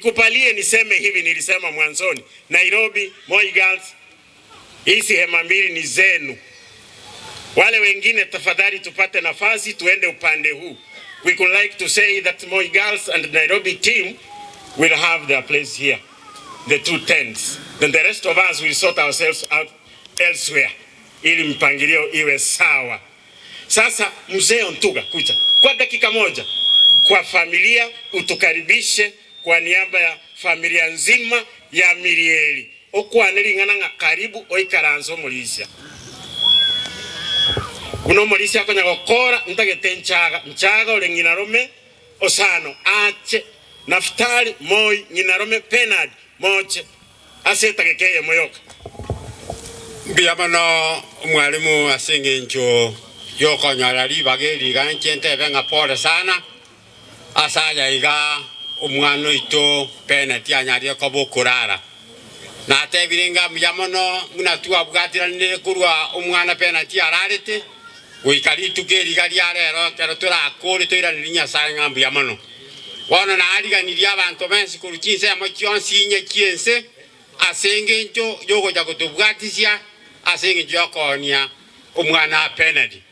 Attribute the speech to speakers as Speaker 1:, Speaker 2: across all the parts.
Speaker 1: nikupalie niseme hivi, nilisema mwanzoni, Nairobi, Moi Girls, hizi hema mbili ni zenu. Wale wengine tafadhali tupate nafasi tuende upande huu. We would like to say that Moi Girls and Nairobi team will have their place here, the two tents. Then the rest of us will sort ourselves out elsewhere, ili mpangilio iwe sawa. Sasa mzee Ontuga, kuja kwa dakika moja kwa familia, utukaribishe kwa niaba ya familia nzima ya Mirieli. Okwanelingana nga karibu oikaranzo Mulisia. Uno Mulisia konya gokora ntagete nchaga ole Nyinarome Osano ache Naftali Moi Nyinarome Penard moche asetagekeye moyoka.
Speaker 2: Biyamano mwalimu asinge njo yoko nyarali bageli ganchente benga pole sana asaya iga umwano ito penalty anyari ko bokurara na tebirenga biyamano munatua bwatira ne kurwa umwana penalty ararete wikali tukeri gari arero kero turakore toiraninya sanga biyamano wana na aliga ni abantu bensi kurukinse amakyonsi nye kiense asenge njo yoko jakutubwatisia asenge njo yakonia umwana penalty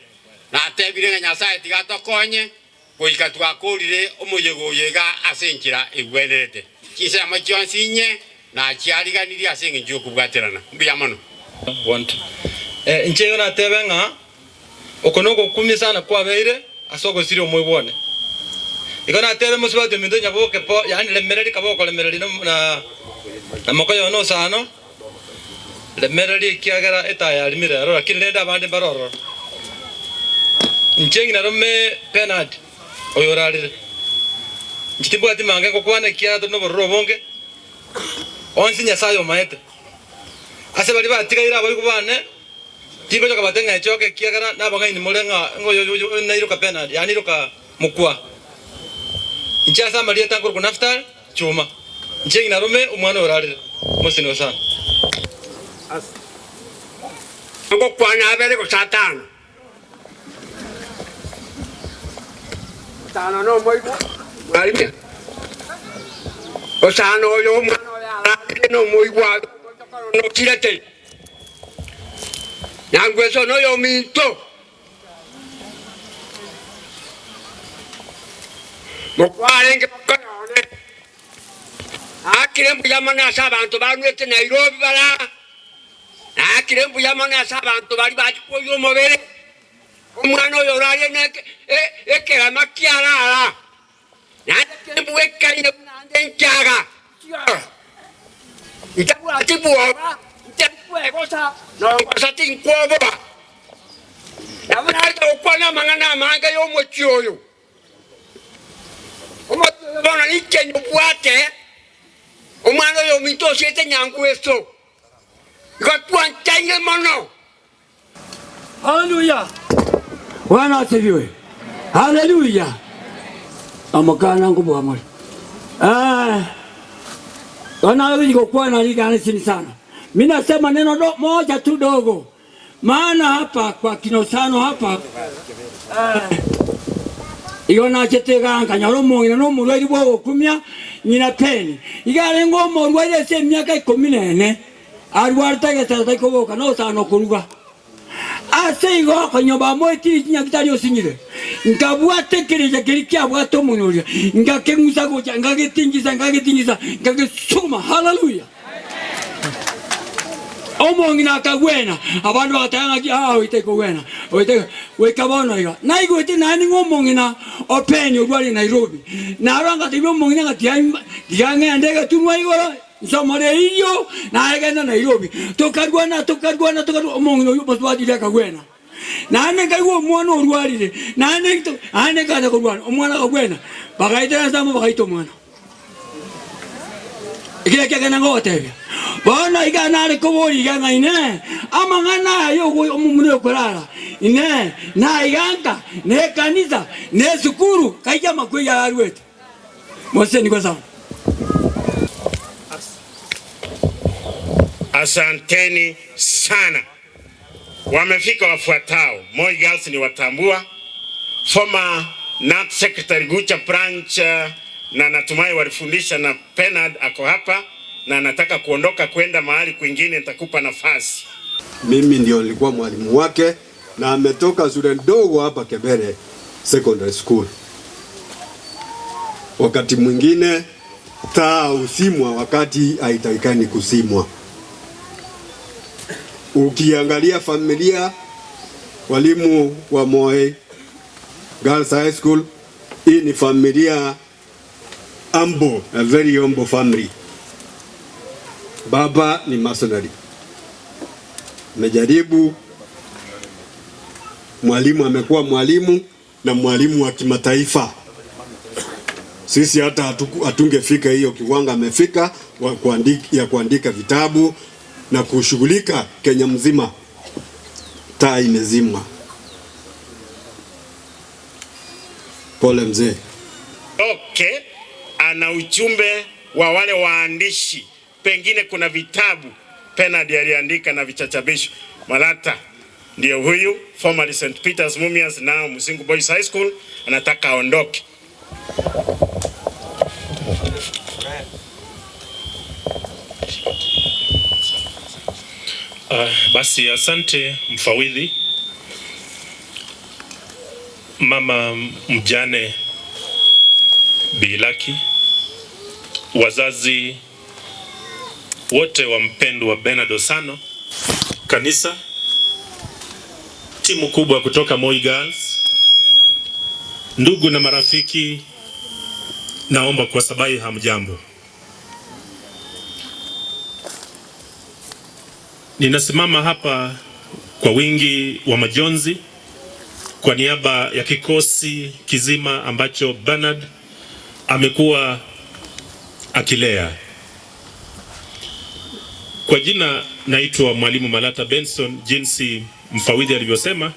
Speaker 2: na tebirenga nyasaye tigatokonye kuika twakurire umuyego yega asenkira igwenete kise amakyonsi nye na kyaliganiri asenge njo kubwaterana mbiyamano
Speaker 3: want nche na tebenga okonoko kumisana kwa beire asoko siri omwibone ikona tebe musibate mindo nyaboke po yani lemereri kaboko lemereri na mokoyo no sano lemereri kiagara etaya limire ro kinenda bande baroro nche ngina rome penalty oyorarire nchitimbo ati mange kokwane kiato no borro bonge onsi nyasayo maete ase bali batikaira bali kubane tingo joka batenga choke kiagara na banga ni molenga ngoyo na iruka penalty yani iruka mukwa ncha sa maria tango kunaftal chuma nche ngina rome umwana orarire musino sana
Speaker 2: ngo kwana abere ko satano tano no moi mwalimu osano yo mwana ya no moi kwa no kirete nyangweso no yo minto mokwalenge bakane akire mbuyamana sabantu banwete Nairobi bala akire mbuyamana sabantu bali bakikoyo mobere umwana oyo rali neke ekera makiara nande mbuweka ine nande nchaga ntabula tibuwa ntabwe kosa no kosa tinkwoba nabana ito okwana mangana manga yo mochioyo bona nikenyo bwate umwana oyo minto siete nyangu eso ikatwa ntanye mono.
Speaker 4: Hallelujah. Bwana asifiwe. Hallelujah. Amokana ngubu amali. Wana niko kwa na ligani sini sana. Mimi nasema neno moja tu dogo. Maana hapa kwa Kinosano hapa iona cheteganga nyalomo ina no mulweli bwo kumya nyina peni. Igale ngomo lwele se myaka 14. Arwarta getata koboka no sano kuruga. Aseigo konyoba mweti nyakitari osinyire nkabwate kereje kirikia bwato munuria ngakenguza goja ngagetingiza ngagesuma. Hallelujah. Omongina kagwena abantu batanga iteko wena oiteko wekabona iga naigo ite nani ngomongina openi urwali Nairobi na aranga tibyo mongina ngati ngangende tunwa igoro somore iyo na agenda Nairobi tokarwana omongino yo baswadi leka gwena nane kaiwo mwana urwalire nane kada kurwana omwana kagwena bagaitera samo bagaito mwana ikile kana ngote bona igana ari kobori gana ine amangana yo omumune okorara ine na iganga ne kanisa ne sukuru kaija makweya arwete mose ni kwa sawa.
Speaker 1: Asanteni sana. Wamefika wafuatao. Moi Girls ni watambua. Former NAT Secretary Gucha Branch na natumai walifundisha, na Bernard ako hapa na anataka kuondoka kwenda mahali kwingine, nitakupa nafasi.
Speaker 5: Mimi ndio nilikuwa mwalimu wake na ametoka shule ndogo hapa Kebere Secondary School. Wakati mwingine taa usimwa wakati haitakikani kusimwa. Ukiangalia familia walimu wa Moi Girls High School, hii ni familia humble, a very humble family. Baba ni masonary. Mejaribu, mwalimu amekuwa mwalimu na mwalimu wa kimataifa. Sisi hata hatungefika hiyo kiwango amefika ya kuandika vitabu na kushughulika Kenya mzima. Taa imezimwa. Pole mzee.
Speaker 1: Okay, ana ujumbe wa wale waandishi. Pengine kuna vitabu Bernard aliandika na vichachabisho. Malata ndio huyu, formerly St. Peter's Mumias, now Musingu Boys High School, anataka aondoke.
Speaker 6: Basi asante mfawidhi. Mama mjane Bilaki, wazazi wote wa mpendwa Bernard Osano, kanisa, timu kubwa kutoka Moi Girls, ndugu na marafiki, naomba kwa sababu hamjambo. Ninasimama hapa kwa wingi wa majonzi kwa niaba ya kikosi kizima ambacho Bernard amekuwa akilea. Kwa jina naitwa Mwalimu Malata Benson, jinsi mfawidhi alivyosema.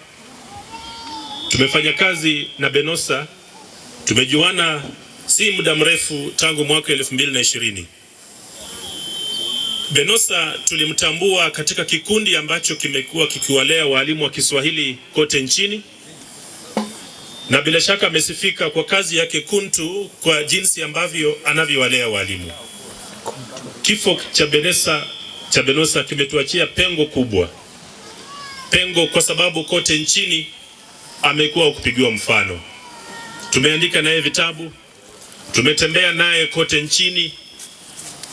Speaker 6: Tumefanya kazi na Benosa, tumejuana si muda mrefu tangu mwaka 2020. Benosa tulimtambua katika kikundi ambacho kimekuwa kikiwalea walimu wa Kiswahili kote nchini, na bila shaka amesifika kwa kazi yake kuntu kwa jinsi ambavyo anavyowalea walimu. Kifo cha Benosa kimetuachia pengo kubwa. Pengo kwa sababu kote nchini amekuwa kupigiwa mfano. Tumeandika naye vitabu, tumetembea naye kote nchini.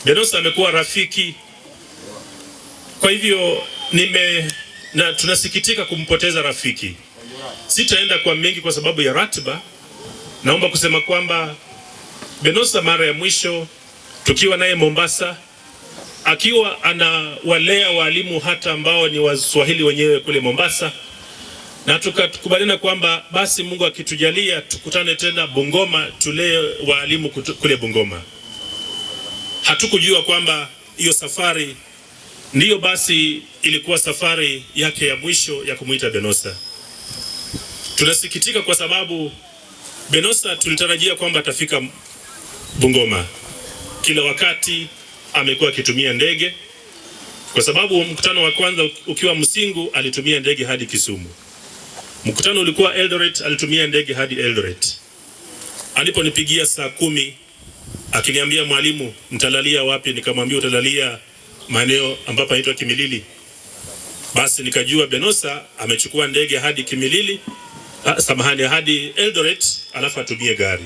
Speaker 6: Benosa amekuwa rafiki. Kwa hivyo tunasikitika kumpoteza rafiki. Sitaenda kwa mengi kwa sababu ya ratiba. Naomba kusema kwamba Benosa mara ya mwisho tukiwa naye Mombasa, akiwa anawalea walimu hata ambao ni Waswahili wenyewe kule Mombasa, na tukakubaliana kwamba basi Mungu akitujalia tukutane tena Bungoma tulee walimu kule Bungoma. Hatukujua kwamba hiyo safari ndiyo basi ilikuwa safari yake ya mwisho ya kumuita Benosa. Tunasikitika kwa sababu Benosa tulitarajia kwamba atafika Bungoma. Kila wakati amekuwa akitumia ndege, kwa sababu mkutano wa kwanza ukiwa Msingu alitumia ndege hadi Kisumu. Mkutano ulikuwa Eldoret, alitumia ndege hadi Eldoret. Aliponipigia saa 10 akiniambia, mwalimu, mtalalia wapi? Nikamwambia utalalia maeneo ambapo inaitwa Kimilili. Basi nikajua Benosa amechukua ndege hadi Kimilili, hadi Eldoret, alafu atumie gari.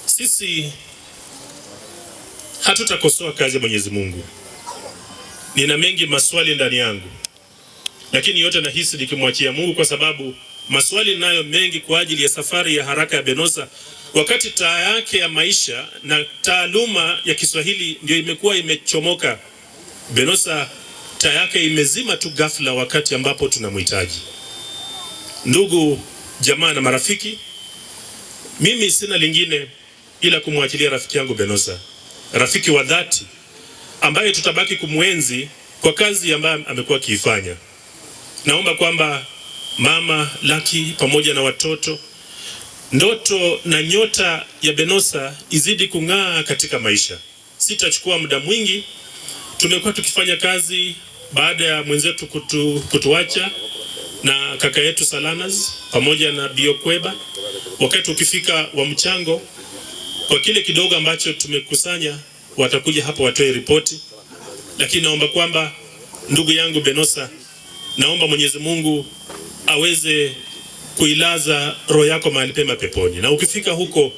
Speaker 6: Sisi hatutakosoa kazi ya Mwenyezi Mungu. Nina mengi maswali ndani yangu, lakini yote nahisi nikimwachia Mungu, kwa sababu maswali nayo mengi kwa ajili ya safari ya haraka ya Benosa, wakati taa yake ya maisha na taaluma ya Kiswahili ndio imekuwa imechomoka. Benosa taa yake imezima tu ghafla wakati ambapo tunamhitaji. Ndugu, jamaa na marafiki, mimi sina lingine ila kumwachilia rafiki yangu Benosa, rafiki wa dhati ambaye tutabaki kumwenzi kwa kazi ambayo amekuwa akiifanya. Naomba kwamba mama Lucky pamoja na watoto, ndoto na nyota ya Benosa izidi kung'aa katika maisha. Sitachukua muda mwingi. Tumekuwa tukifanya kazi baada ya mwenzetu kutuacha na kaka yetu Salanas pamoja na Biokweba. Wakati ukifika wa mchango, Kwa kile kidogo ambacho tumekusanya, watakuja hapa watoe ripoti, lakini naomba kwamba ndugu yangu Benosa, naomba Mwenyezi Mungu aweze kuilaza roho yako mahali pema peponi. Na ukifika huko,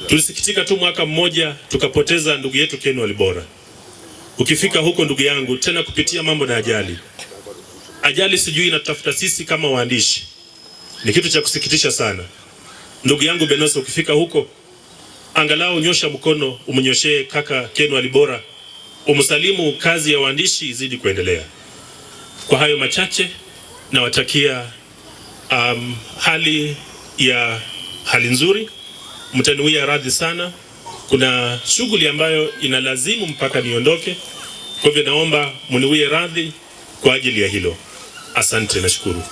Speaker 6: tulisikitika tu mwaka mmoja tukapoteza ndugu yetu Ken Walibora. Ukifika huko ndugu yangu, tena kupitia mambo na ajali. Ajali sijui inatafuta sisi kama waandishi. Ni kitu cha kusikitisha sana. Ndugu yangu Benosa, ukifika huko, angalau nyosha mkono umnyoshee kaka Ken Walibora, umsalimu, kazi ya waandishi izidi kuendelea. Kwa hayo machache, nawatakia hali nzuri. Mtaniwia radhi sana, kuna shughuli ambayo inalazimu mpaka niondoke. Kwa hivyo naomba mniwie radhi kwa ajili ya hilo. Asante, nashukuru.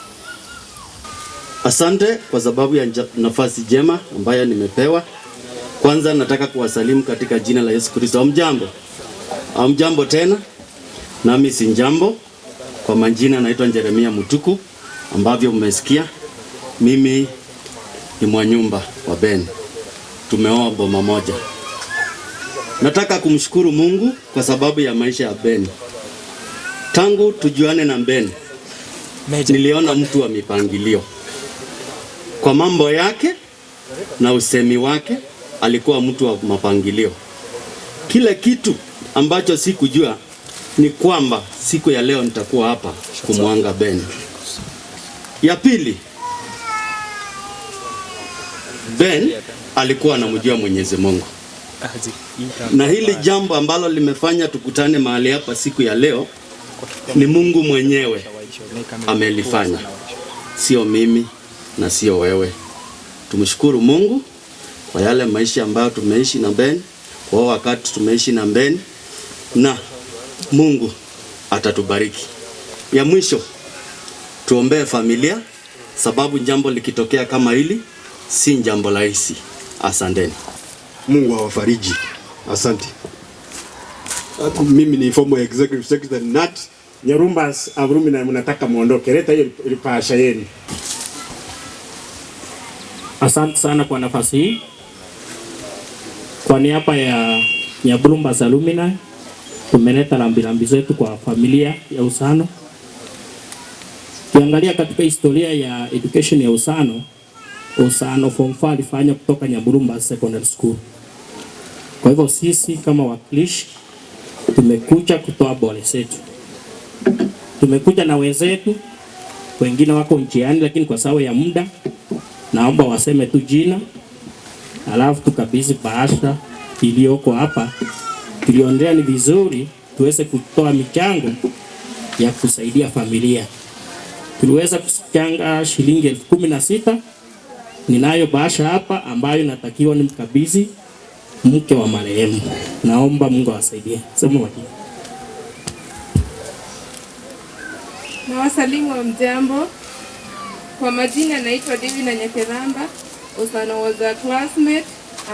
Speaker 7: Asante kwa sababu ya nafasi jema ambayo nimepewa. Kwanza nataka kuwasalimu katika jina la Yesu Kristo. Hamjambo? Hamjambo tena? Nami si njambo. Kwa majina naitwa Jeremia Mutuku, ambavyo mmesikia. Mimi ni mwanyumba wa Ben. Tumeoa boma moja. Nataka kumshukuru Mungu kwa sababu ya maisha ya Ben. Tangu tujuane na Ben, niliona mtu wa mipangilio. Kwa mambo yake na usemi wake, alikuwa mtu wa mapangilio. Kile kitu ambacho sikujua ni kwamba siku ya leo nitakuwa hapa kumwanga Ben. Ya pili, Ben alikuwa anamjua Mwenyezi Mungu. Na hili jambo ambalo limefanya tukutane mahali hapa siku ya leo ni Mungu mwenyewe amelifanya. Sio mimi na sio wewe. Tumshukuru Mungu kwa yale maisha ambayo tumeishi na Ben, kwa wakati tumeishi na Ben, na Mungu atatubariki. Ya mwisho, tuombee familia, sababu jambo likitokea kama hili si jambo rahisi. Asanteni.
Speaker 5: Mungu awafariji. Asante. Mimi ni former executive secretary Nat
Speaker 1: Nyarumbas Avrumi, na mnataka muondoke. Leta hiyo ripasha yenu.
Speaker 8: Asante sana kwa nafasi hii. Kwa niaba ya Nyarumbas Alumni, tumeleta rambirambi zetu kwa familia ya Usano. Kiangalia katika historia ya education ya Usano Form 4 alifanya kutoka Nyarumbas Secondary School. Kwa hivyo sisi kama wakilishi tumekuja kutoa bole zetu. Tumekuja na wenzetu, wengine wako njiani, lakini kwa sababu ya muda naomba waseme tu jina, alafu tukabidhi bahasha iliyoko hapa. Tuliondea ni vizuri tuweze kutoa michango ya kusaidia familia. Tuliweza kuchanga shilingi 16,000. Ninayo bahasha hapa ambayo natakiwa nimkabidhi mke wa marehemu. Naomba Mungu awasaidie. Sema wapi.
Speaker 9: Na wasalimu wa mjambo. Kwa majina naitwa Divina Nyakeramba. Usano was a classmate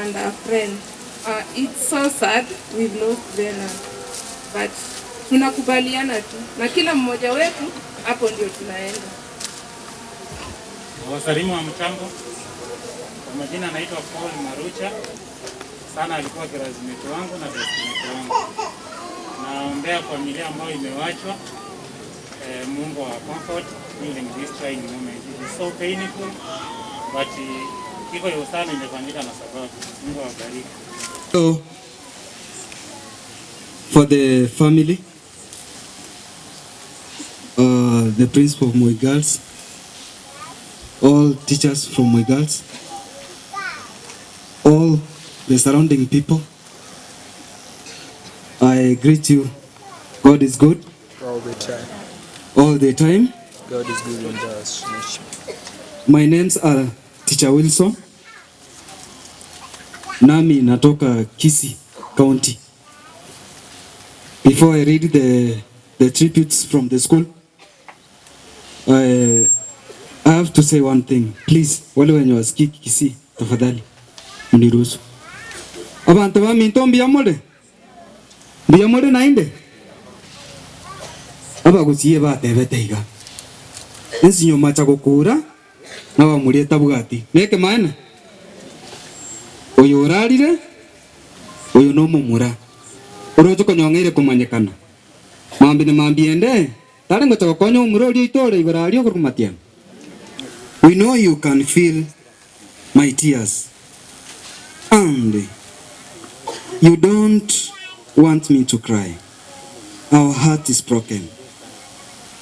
Speaker 9: and a friend. It's so sad we've lost Bernard. But tunakubaliana tu na kila mmoja wetu, hapo ndio tunaenda.
Speaker 10: Wasalimu wa mtambo. Kwa majina naitwa Paul Marucha. Sana alikuwa classmate wangu na classmate wangu. Naombea familia ambayo imewachwa. Mungu wa comfort during this trying moment. It is so painful, but kifo ya Usano imefanyika na sababu. Mungu awabariki.
Speaker 11: So, for the family, the principal of Moi Girls, all teachers from Moi Girls, all the surrounding people, I greet you. God is good.
Speaker 12: All the time.
Speaker 11: All the time.
Speaker 12: God is good and us.
Speaker 11: My names are Teacher Wilson. Nami natoka Kisii County. Before I read the tributes from the school, I have to say one thing. Please, wale wenye wasiki Kisii, tafadhali mniruhusu. Abantu baminto mbiyamole nainde abagusiye batebeteiga ensinyo macha gukura na bamurieta bugati neke maana uyu urarire uyu no mumura urojo konyongere kumanyekana mambi ne mambi ende tare ngoto konyo umuro ri itore ibara ri okurumatia. We know you can feel my tears and you don't want me to cry. Our heart is broken.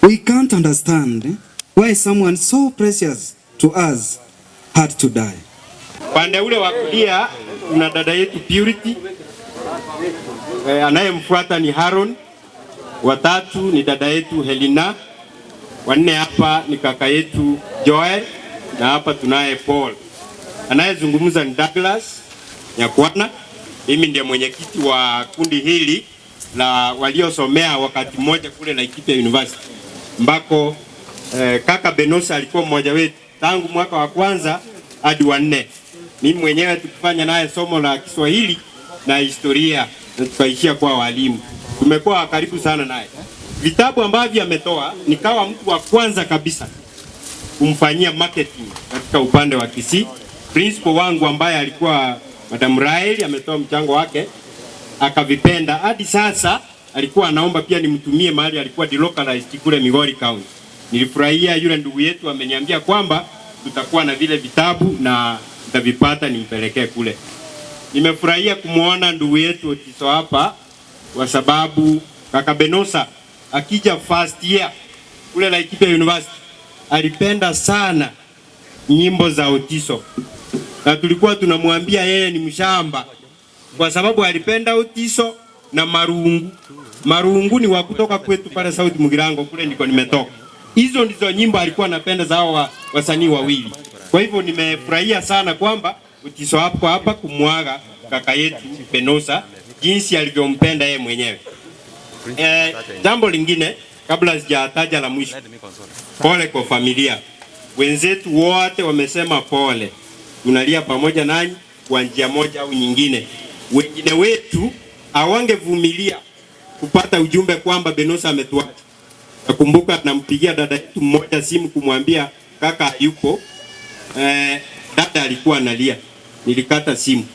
Speaker 11: We can't understand why someone so precious to us had to die.
Speaker 13: Pande ule wa kulia kuna dada yetu Purity, anayemfuata ni Haron, watatu ni dada yetu Helena, wanne hapa ni kaka yetu Joel, na hapa tunaye Paul. Anayezungumza ni Douglas Nyakwana. Mimi ndiye mwenyekiti wa kundi hili la waliosomea wakati mmoja kule Laikipia University, ambako kaka Benosa alikuwa mmoja wetu tangu mwaka wa kwanza hadi wa 4. Mimi mwenyewe tukifanya naye somo la Kiswahili na historia na tukaishia kwa walimu. Tumekuwa karibu sana naye. Vitabu ambavyo ametoa nikawa mtu wa kwanza kabisa kumfanyia marketing katika upande wa Kisii. Principal wangu ambaye alikuwa Madam Raeli ametoa mchango wake akavipenda. Hadi sasa alikuwa anaomba pia nimtumie mahali alikuwa delocalized kule Migori County. Nilifurahia yule ndugu yetu ameniambia kwamba tutakuwa na vile vitabu na nitavipata nimpelekee kule. Nimefurahia kumuona ndugu yetu Otiso hapa kwa sababu kaka Benosa akija first year kule Laikipia University alipenda sana nyimbo za Otiso. Na tulikuwa tunamwambia yeye ni mshamba kwa sababu alipenda Otiso na Marungu. Marungu ni wa kutoka kwetu pale South Mugirango kule ndiko nimetoka. Hizo ndizo nyimbo alikuwa anapenda za wasanii wawili. Kwa hivyo nimefurahia sana kwamba Otiso hapo hapa kumwaga kaka yetu Benosa jinsi alivyompenda yeye mwenyewe. Jambo lingine kabla sijataja la mwisho. Pole kwa familia. Wenzetu wote wamesema pole. Tunalia pamoja nanyi kwa njia moja au nyingine. Wengine wetu hawangevumilia kupata ujumbe kwamba Benosa ametuacha. Nakumbuka nampigia dada yetu mmoja simu kumwambia kaka yupo. Dada alikuwa analia. Nilikata simu.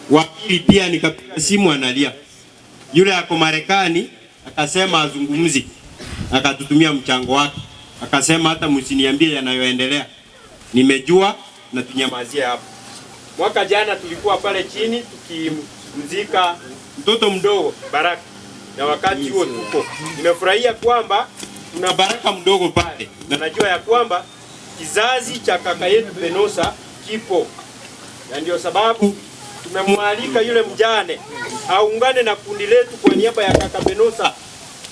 Speaker 13: Wakili pia nikapiga simu analia. Yule ako Marekani akasema azungumzi. Akatutumia mchango wake. Akasema hata msiniambie yanayoendelea. Nimejua na tunyamazia hapo. Mwaka jana tulikuwa pale chini tukimzika mtoto mdogo Baraka. Na wakati huo tuko. Nimefurahia kwamba tuna Baraka mdogo pale. Na najua ya kwamba kizazi cha kaka yetu Benosa kipo. Na ndio sababu tumemwalika yule mjane aungane na kundi letu kwa niaba ya kaka Benosa.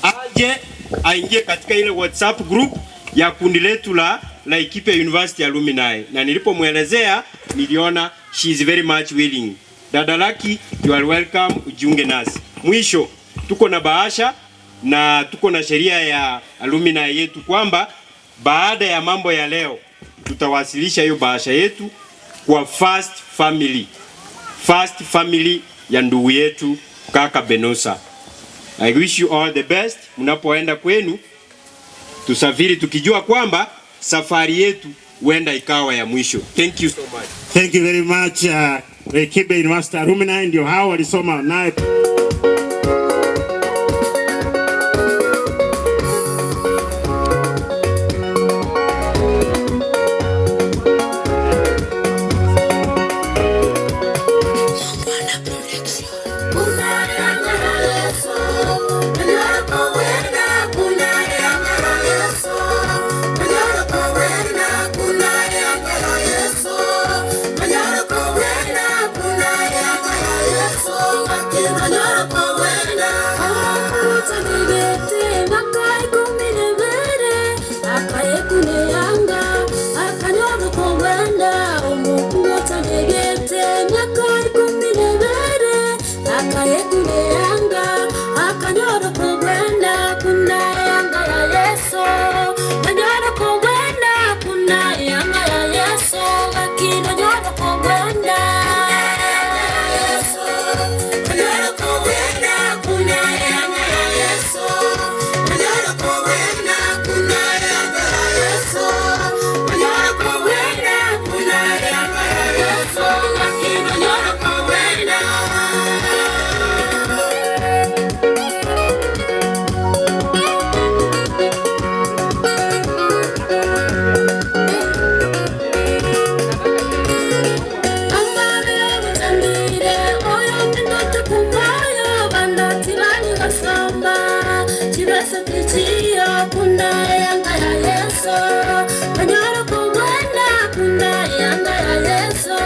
Speaker 13: Aje aingie katika ile WhatsApp group ya kundi letu la Laikipia University Alumni. Na nilipomwelezea niliona she is very much willing. Dada Lucky, you are welcome, ujiunge nasi. Mwisho tuko na bahasha na tuko na sheria ya alumni yetu kwamba baada ya mambo ya leo tutawasilisha hiyo bahasha yetu kwa first family ya ndugu yetu kaka Benosa. I wish you all the best. Mnapoenda kwenu tusafiri tukijua kwamba safari yetu huenda ikawa ya mwisho. Thank you so much.
Speaker 1: Thank you very much. Laikipia University Alumni ndio hao walisoma naye.
Speaker 14: I Yesu, nanyoro kogwenda kuna yanga ya Yesu,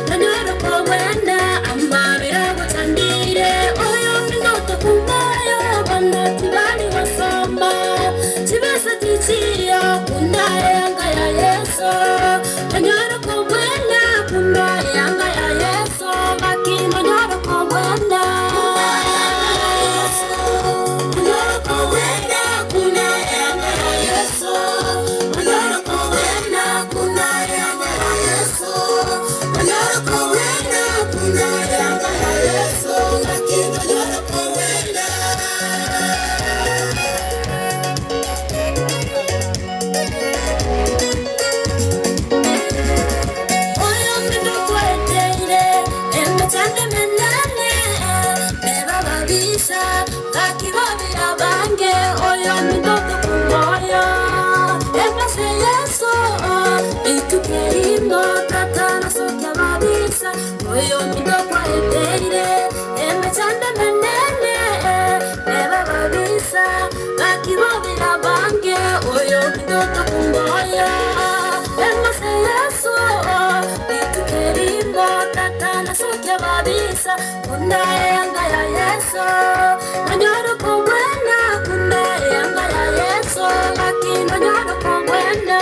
Speaker 14: nanyoro kogwenda ambabira gutandire oyo mindoto kumayo banati bali wasamba chibesa tichia kuna yanga ya Yesu, nanyoro kogwenda kuna yanga ya Yesu, baki nanyoro kogwenda oyo midokwa eteire emechanda menene eba babisa bakibobira bange oyo midoto kumboya emase Yesu itukerimbo tatana sokya babisa kuna yanga ya Yesu nanyoro kumwena kuna yanga ya Yesu bakino nyoro kumwena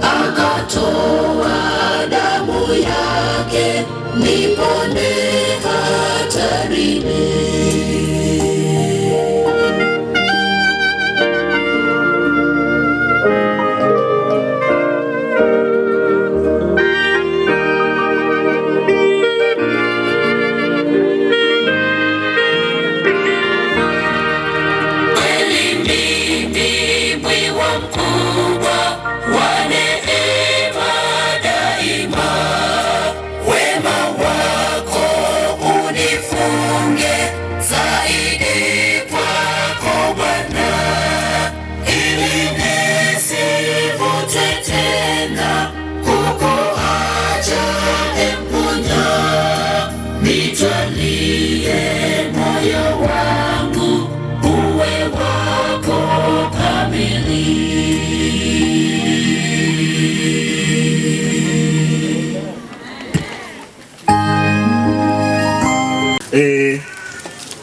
Speaker 14: akatoa damu yake usione hatarini.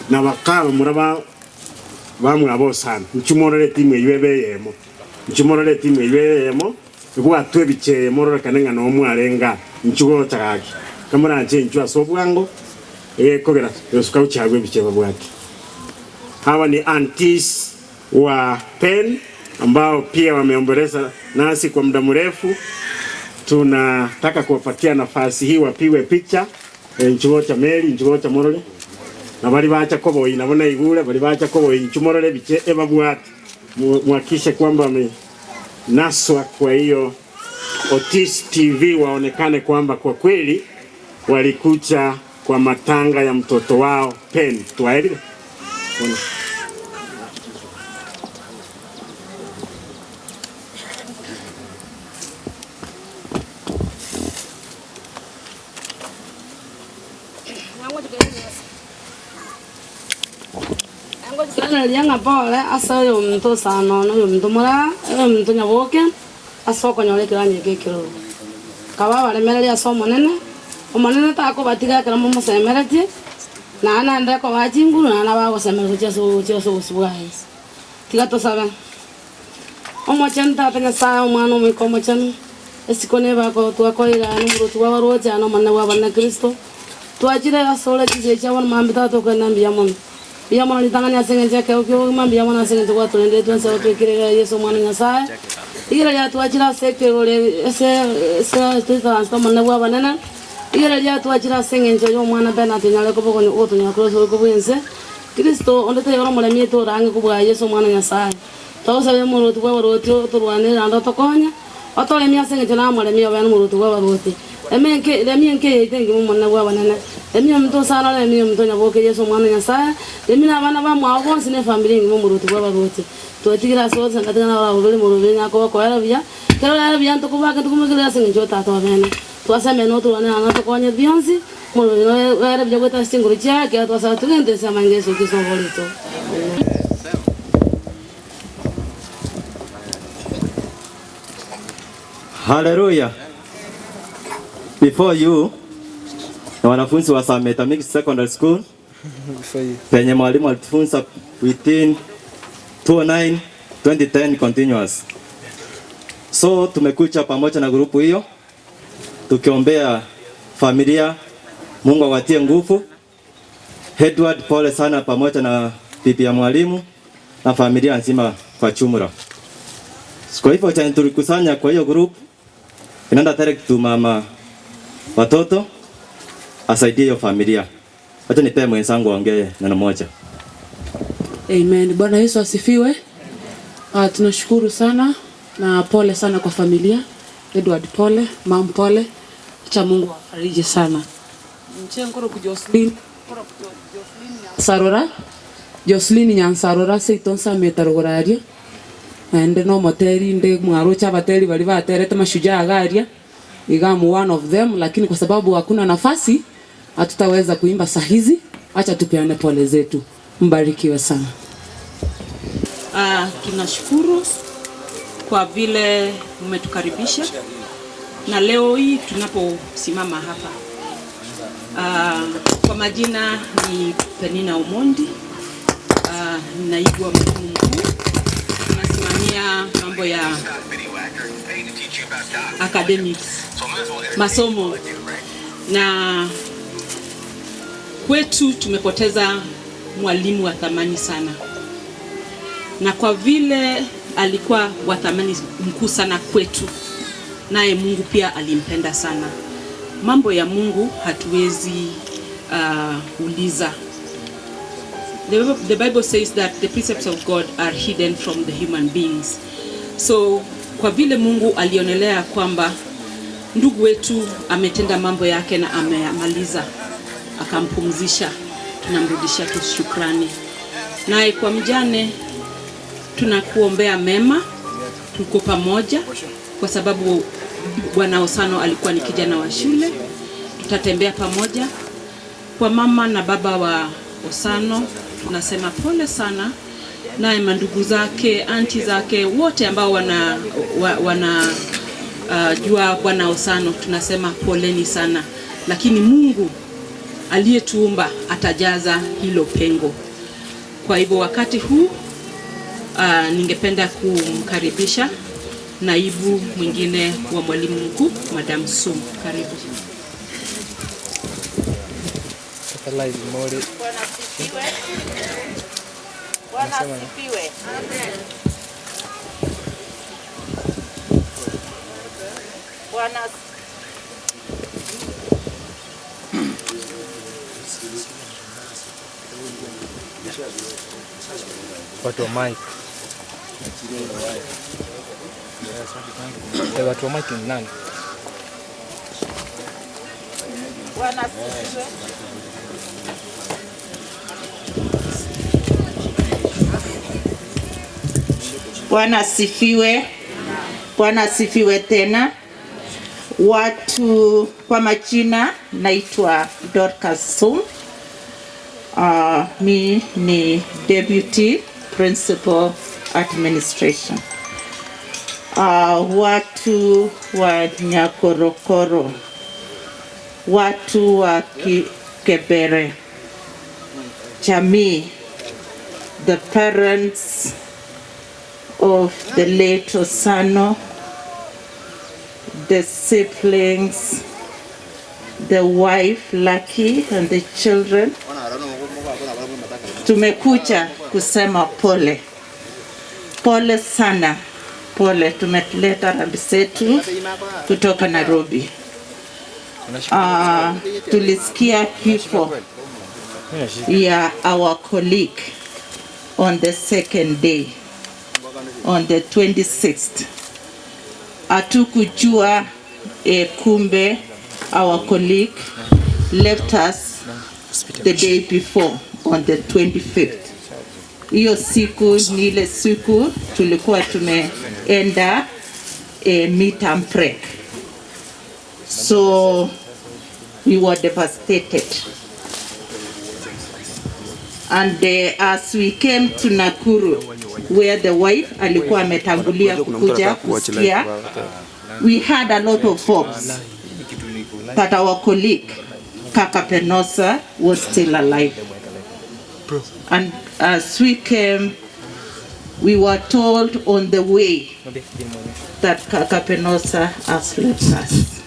Speaker 1: na bakaba muraba bamwe abo sana nchimorere timu yebeyemo nchimorere timu yebeyemo bwa twebikeye morora kanenga no mwarenga nchugo takaki kamara nche nchwa sobwango kogera yosuka uchagwe bicheba bwaki. Hawa ni aunties wa PEN ambao pia wameomboleza nasi kwa muda mrefu. Tunataka kuwapatia nafasi hii wapiwe picha nchugo cha Mary nchugo cha Morole na bali bacha kobo inabona igule bali bacha kobo inchumorole biche ebabwati mwakishe kwamba naswa. Kwa hiyo Otis TV waonekane kwamba kwa kweli walikucha kwa matanga ya mtoto wao PEN. Tuwaeleze
Speaker 15: Lianga pole asa yo mto sano no yo mto mora yo mto nyaboke aso ko nyole kiranye kekiro kaba bale mele aso monene o monene ta ko batiga kala mo semerati na ana nda ko bajingu na na ba ko semerati cheso sugai tiga to sabe o mo chanta tena sa o mano mi ko mo chan esikone ba ko tu ko ira no ru tu wa ro ja no manna wa banna Kristo tu ajira aso le je chawan mambita to kana biamon Biamona litangani asenge chake ukio biamona asenge kwa tuende tuanze tukirega Yesu mwana Nyasaye ira ya tuachira sekte ole ese tuta manna wa banana ira ya tuachira asenge njo mwana bena tinyale ko boko ni oto nya kroso ko buense Kristo onde te yoro mole mieto rangi ko bwa Yesu mwana Nyasaye to sabe mo tu wa ro to ruane ando to konya otole mi asenge jana mole mi wa mo tu wa ro emenke lemienke itengi mo manna wa banana emiyo mto sana emiyo mto nyaboke Yesu mwana Nyasaye emina bana ba mwa bonse ne family ngi mo murutu baba rote to tigira so sana tana wa uri mo uri nyako ko era bia kero era bia to kubaka to kumigila singi jota to bene to aseme no to ana to konye bionzi mo no era bia gota singuru cha ke to sa to ngende sa mangeso ki so bolito.
Speaker 16: Hallelujah. Before you na wanafunzi wa Sameta Mixed Secondary School penye mwalimu alitufunza within 2009 2010 continuous. So tumekuja pamoja na grupu hiyo tukiombea familia, Mungu awatie nguvu. Edward pole sana pamoja na bibi ya mwalimu na familia nzima kwa jumla. Kwa hivyo tulikusanya kwa hiyo group inaenda direct to mama watoto asaidie hiyo familia. Acha nipe mwenzangu aongee neno moja.
Speaker 17: Amen. Bwana Yesu asifiwe. Tunashukuru sana na pole sana kwa familia. Edward pole, mam pole. Acha Mungu afariji sana. Mchenkoro ku Jocelyn Nyansarora seitonsa metarogoraria. Ende no moteri inde mwarocha bateri bali baterete mashujaa agaria. Igamu one of them, lakini kwa sababu hakuna nafasi hatutaweza kuimba saa hizi. Acha tupeane pole zetu. Mbarikiwe sana.
Speaker 18: Tunashukuru kwa vile umetukaribisha na leo hii tunaposimama hapa. Kwa majina ni Penina Omondi, naibu wa mkuu mkuu, nasimamia mambo ya academics, masomo, na kwetu tumepoteza mwalimu wa thamani sana, na kwa vile alikuwa wa thamani mkuu sana kwetu, naye Mungu pia alimpenda sana. Mambo ya Mungu hatuwezi uliza. The Bible says that the precepts of God are hidden from the human beings. So kwa vile Mungu alionelea kwamba ndugu wetu ametenda mambo yake na amemaliza, akampumzisha, tunamrudishia shukrani. Naye kwa mjane tunakuombea mema, tuko pamoja kwa sababu Bwana Osano alikuwa ni kijana wa shule, tutatembea pamoja. Kwa mama na baba wa Osano tunasema pole sana, naye mandugu zake, anti zake, wote ambao jua Bwana Osano tunasema poleni sana, lakini Mungu aliyetuumba atajaza hilo pengo. Kwa hivyo wakati huu ningependa kumkaribisha naibu mwingine wa mwalimu mkuu, Madam Sum. Karibu.
Speaker 12: Bwana asifiwe. Bwana asifiwe. Amen. Bwana watu wa mic. Watu wa mic ni nani? Bwana asifiwe. Bwana asifiwe. Bwana asifiwe tena. Watu kwa majina naitwa Dorcas Sum. Mi ni Deputy Principal Administration. Watu wa Nyakorokoro, watu wa Kebere, jamii, the parents of the late Osano, the siblings, the wife Lucky and the children. Tumekuja kusema pole. Pole sana. Pole, tumeleta rambi zetu kutoka Nairobi. Tulisikia kifo ya our colleague on the second day, on the 26th. Hatukujua kumbe our colleague left us the day before on the 25th. Hiyo siku ni ile siku tulikuwa tumeenda meet and break. So we were devastated. And as we came to Nakuru, where the wife alikuwa ametangulia kukuja kusikia, we had a lot of hopes that our colleague Kaka Penosa was still alive. And as we came, we were told on the way that Kaka Penosa has left us.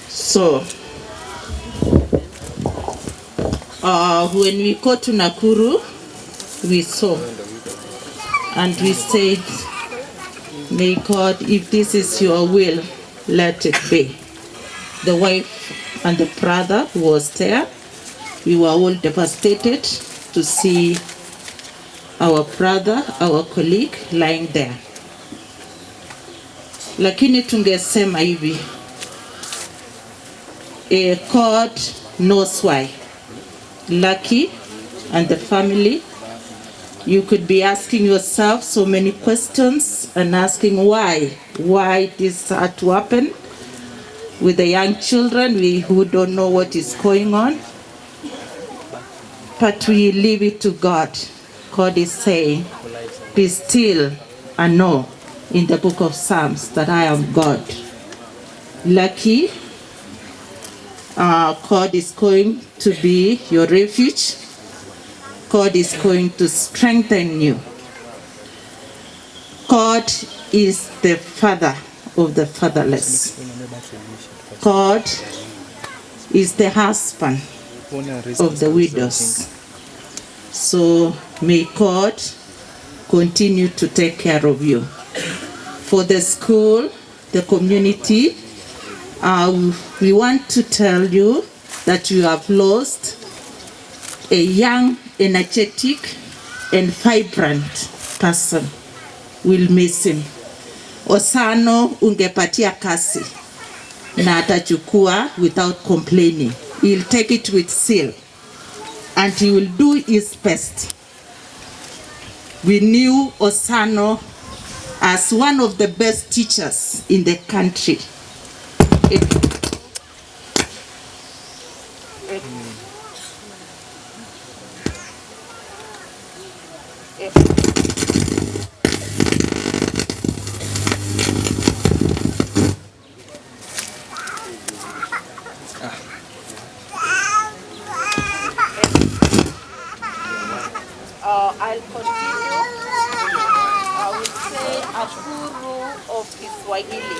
Speaker 12: So, when we got to Nakuru, we saw and we said, may God, if this is your will, let it be. The wife and the brother who was there, we were all devastated to see our brother, our colleague lying there. Lakini tungesema hivi, God knows why. Lucky and the family, you could be asking yourself so many questions and asking why this had to happen with the young children who don't know what is going on. But we leave it to God. God is saying, be still and know in the book of Psalms that I am God. Lucky, God is going to be your refuge. God is going to strengthen you. God is the father of the fatherless. God is the husband of the widows. So may God continue to take care of you. For the school, the community, we want to tell you that you have lost a young, energetic, and vibrant person. We'll miss him. Osano ungepatia kasi na atachukua without complaining. He'll take it with zeal and he will do his best. We knew Osano as one of the best teachers in the country. I'll continue. I will say Akuru of Kiswahili.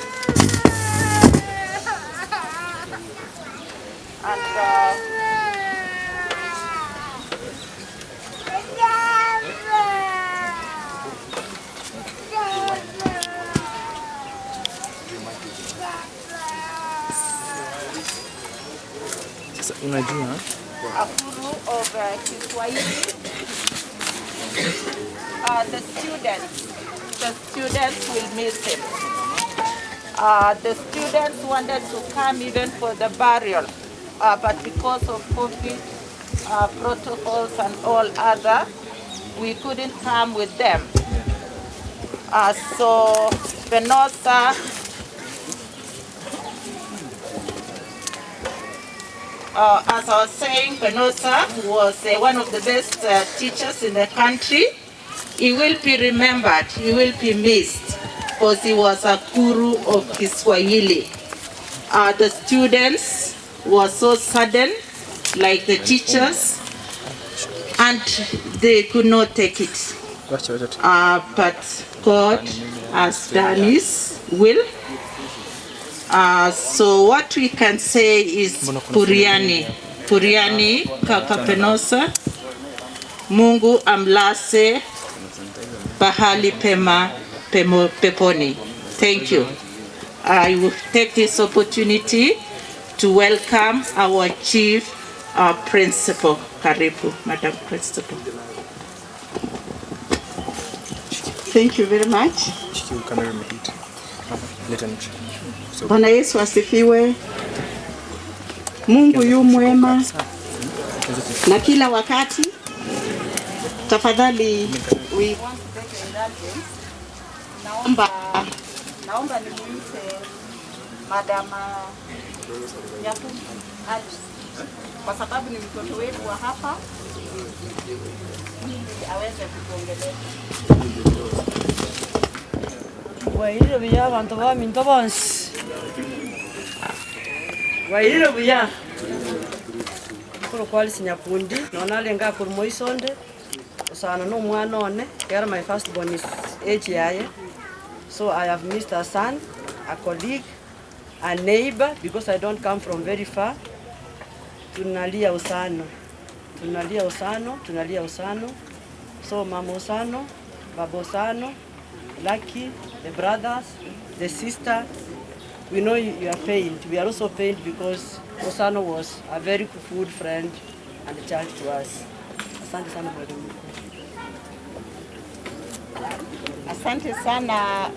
Speaker 19: Unajua
Speaker 12: Akuru of Kiswahili. The students will miss him. The students wanted to come even for the burial, but because of COVID protocols and all other, we couldn't come with them. So Venosa as I was saying, Venosa was one of the best teachers in the country. He will be remembered, he will be missed, because he was a guru of Kiswahili. The students were so sudden, like the teachers, and they could not take it. But God has done His will. So what we can say is Puriani kaka Venosa, Mungu amlase pahali peponi. Thank you. I will take this opportunity to welcome our chief principal. Karibu, Madam Principal.
Speaker 20: Thank you very much. Bwana Yesu asifiwe. Mungu yu mwema na kila wakati. Tafadhali
Speaker 12: naomba nimuite Madam Nyakundi kwa sababu ni mtoto wetu wa hapa ili aweze kutuongelea.
Speaker 21: Wairire buya abantu baminto bonsi. Wairire buya. Kuro kwali Nyakundi nona lenga kuri moisonde usana no mwana one kera my first born is age yaye. So I have missed a son, a colleague, a neighbor because I don't come from very far. Tunalia Usano. So Mama Usano, Baba Usano, Lucky, the brothers, the sister, we know you are pained. We are also pained because Usano was a very good friend and a child to us. Asante sana mwalimu.
Speaker 12: Asante sana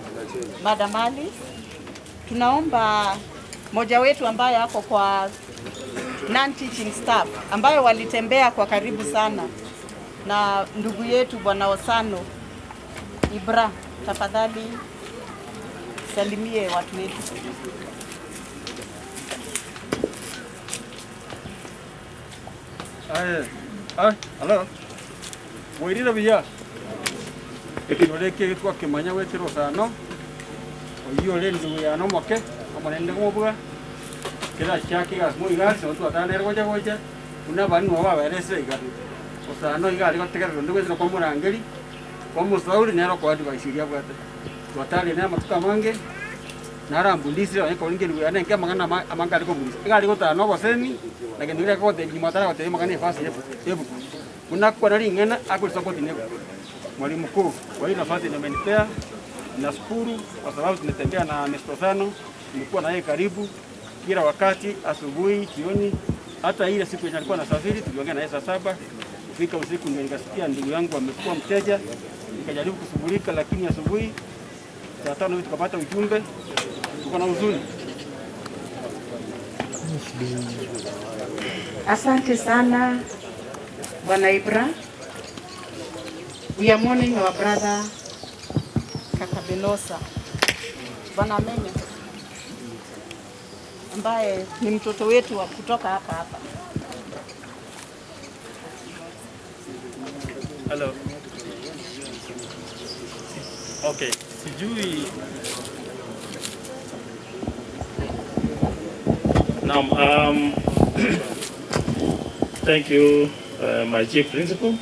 Speaker 12: Madam Alice. Tunaomba moja wetu ambaye ako kwa non-teaching staff ambayo walitembea kwa karibu sana na ndugu yetu Bwana Osano Ibra, tafadhali salimie watu wetu.
Speaker 22: Hello. Wairire buya. Ekinoleke twa kimanya wetero Osano. Oyo le ndu ya no moke, amanende ngobwa. Kila chaki gas muy gas, o tu atane goja. Una banu wa berese igari. Osano igari gotegera ndu wetero kwa murangeri. Kwa musauri nero kwa advice ya bwate. Watali na matuka mange. nara mbundisi wa ko ngeni wa nenge mangana amangari ko mbundisi ngali ko ta no boseni na ngendira ko te limatara ko te mangani fasi yebu kuna kwa nali ngena ako support nego mwalimu mkuu kwa hiyo nafasi nimenipea. Nashukuru kwa sababu tumetembea na Mestosano, nilikuwa na yeye karibu kila wakati, asubuhi, jioni, hata ile siku yenye alikuwa anasafiri tuliongea na yeye saa 7. Kufika usiku ndio nikasikia ndugu yangu amekuwa mteja, nikajaribu kushughulika, lakini asubuhi saa 5 hivi tukapata ujumbe, tuko na huzuni.
Speaker 12: Asante sana Bwana Ibra. We are mourning our brother Kaka Benosa Bwana Menya ambaye ni mtoto wetu wa kutoka hapa.
Speaker 3: Hello. Okay, sijui. Naam, thank you my chief principal.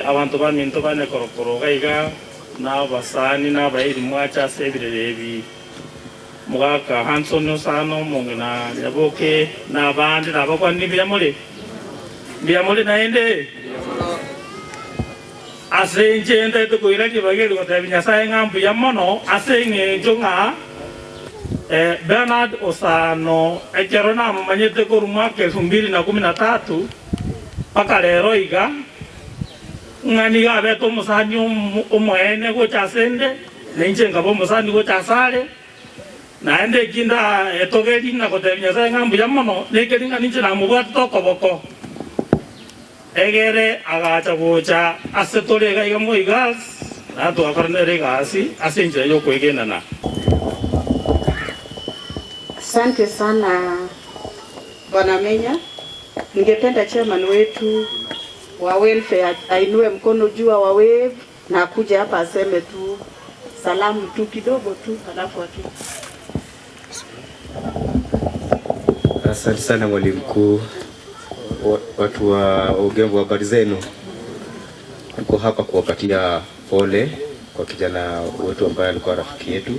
Speaker 3: Abantu baminto bane korokoro gaiga na basani na bairi mwacha sebirebi mugaka Hanson Osano mungina yaboke na bandi na bakwani biamole naende asenje ndete kuira kibageri kotabinya sae ngambu ya mono asenge jonga Bernard Osano ekerona manyete ko rumake 2013 paka lero iga ngani ga beto musani umwene go chasende nenje ngabo musani go chasale naende kinda etogeri na kotabinya sae ngambu ya mono nekelinga ninje na mubwat to koboko egere agacha gocha asetore ga igamo igas na to akarnere gasi asenje yo kwegena na.
Speaker 12: Asante sana Bwana Menya. Ningependa chairman wetu wa welfare ainue mkono juu wa wave na kuja hapa aseme tu salamu tu kidogo tu alafu atu.
Speaker 19: Asante sana mwalimu mkuu, watu wa Ugembo, habari zenu? Tuko hapa kuwapatia pole kwa kijana wetu ambaye alikuwa rafiki yetu.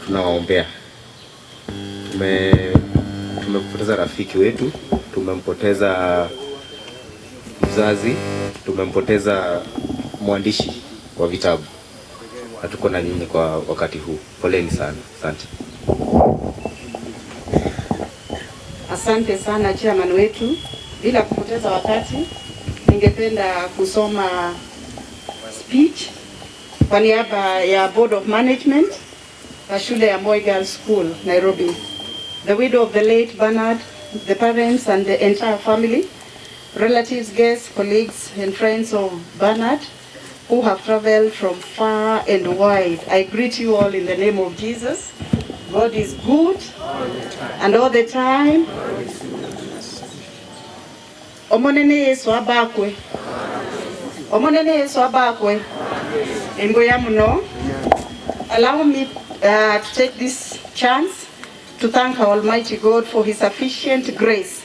Speaker 19: Tunawaombea. Tumempoteza rafiki wetu, tumempoteza mzazi, tumempoteza mwandishi wa vitabu. Na tuko na nyinyi kwa wakati huu. Poleni sana. Asante.
Speaker 12: Asante sana chairman wetu. Bila kupoteza wakati, ningependa kusoma speech kwa niaba ya Board of Management wa shule ya Moi Girls School, Nairobi. The widow of the late Bernard, the parents and the entire family, relatives, guests, colleagues and friends of Bernard who have traveled from far and wide. I greet you all in the name of Jesus. God is good and all the time. Omonene Yesu abakwe. Omonene Yesu abakwe. Engoya muno. Allow me to take this chance to thank our Almighty God for His sufficient grace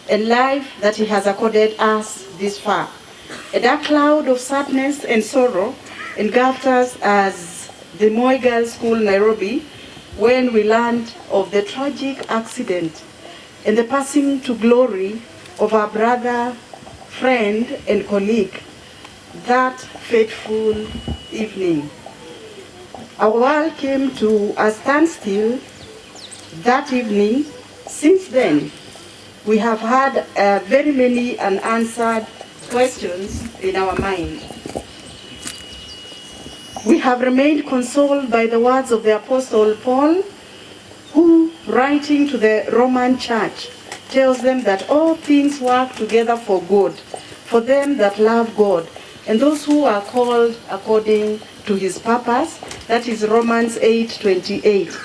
Speaker 12: and life that He has accorded us this far. A dark cloud of sadness and sorrow engulfed us as the Moi Girls School, Nairobi, when we learned of the tragic accident and the passing to glory of our brother, friend, and colleague that fateful evening. Our world came to a standstill that evening. Since then, we have had very many unanswered questions in our mind. We have remained consoled by the words of the Apostle Paul, who, writing to the Roman Church, tells them that all things work together for good, for them that love God, and those who are called according to His purpose. That is Romans 8:28.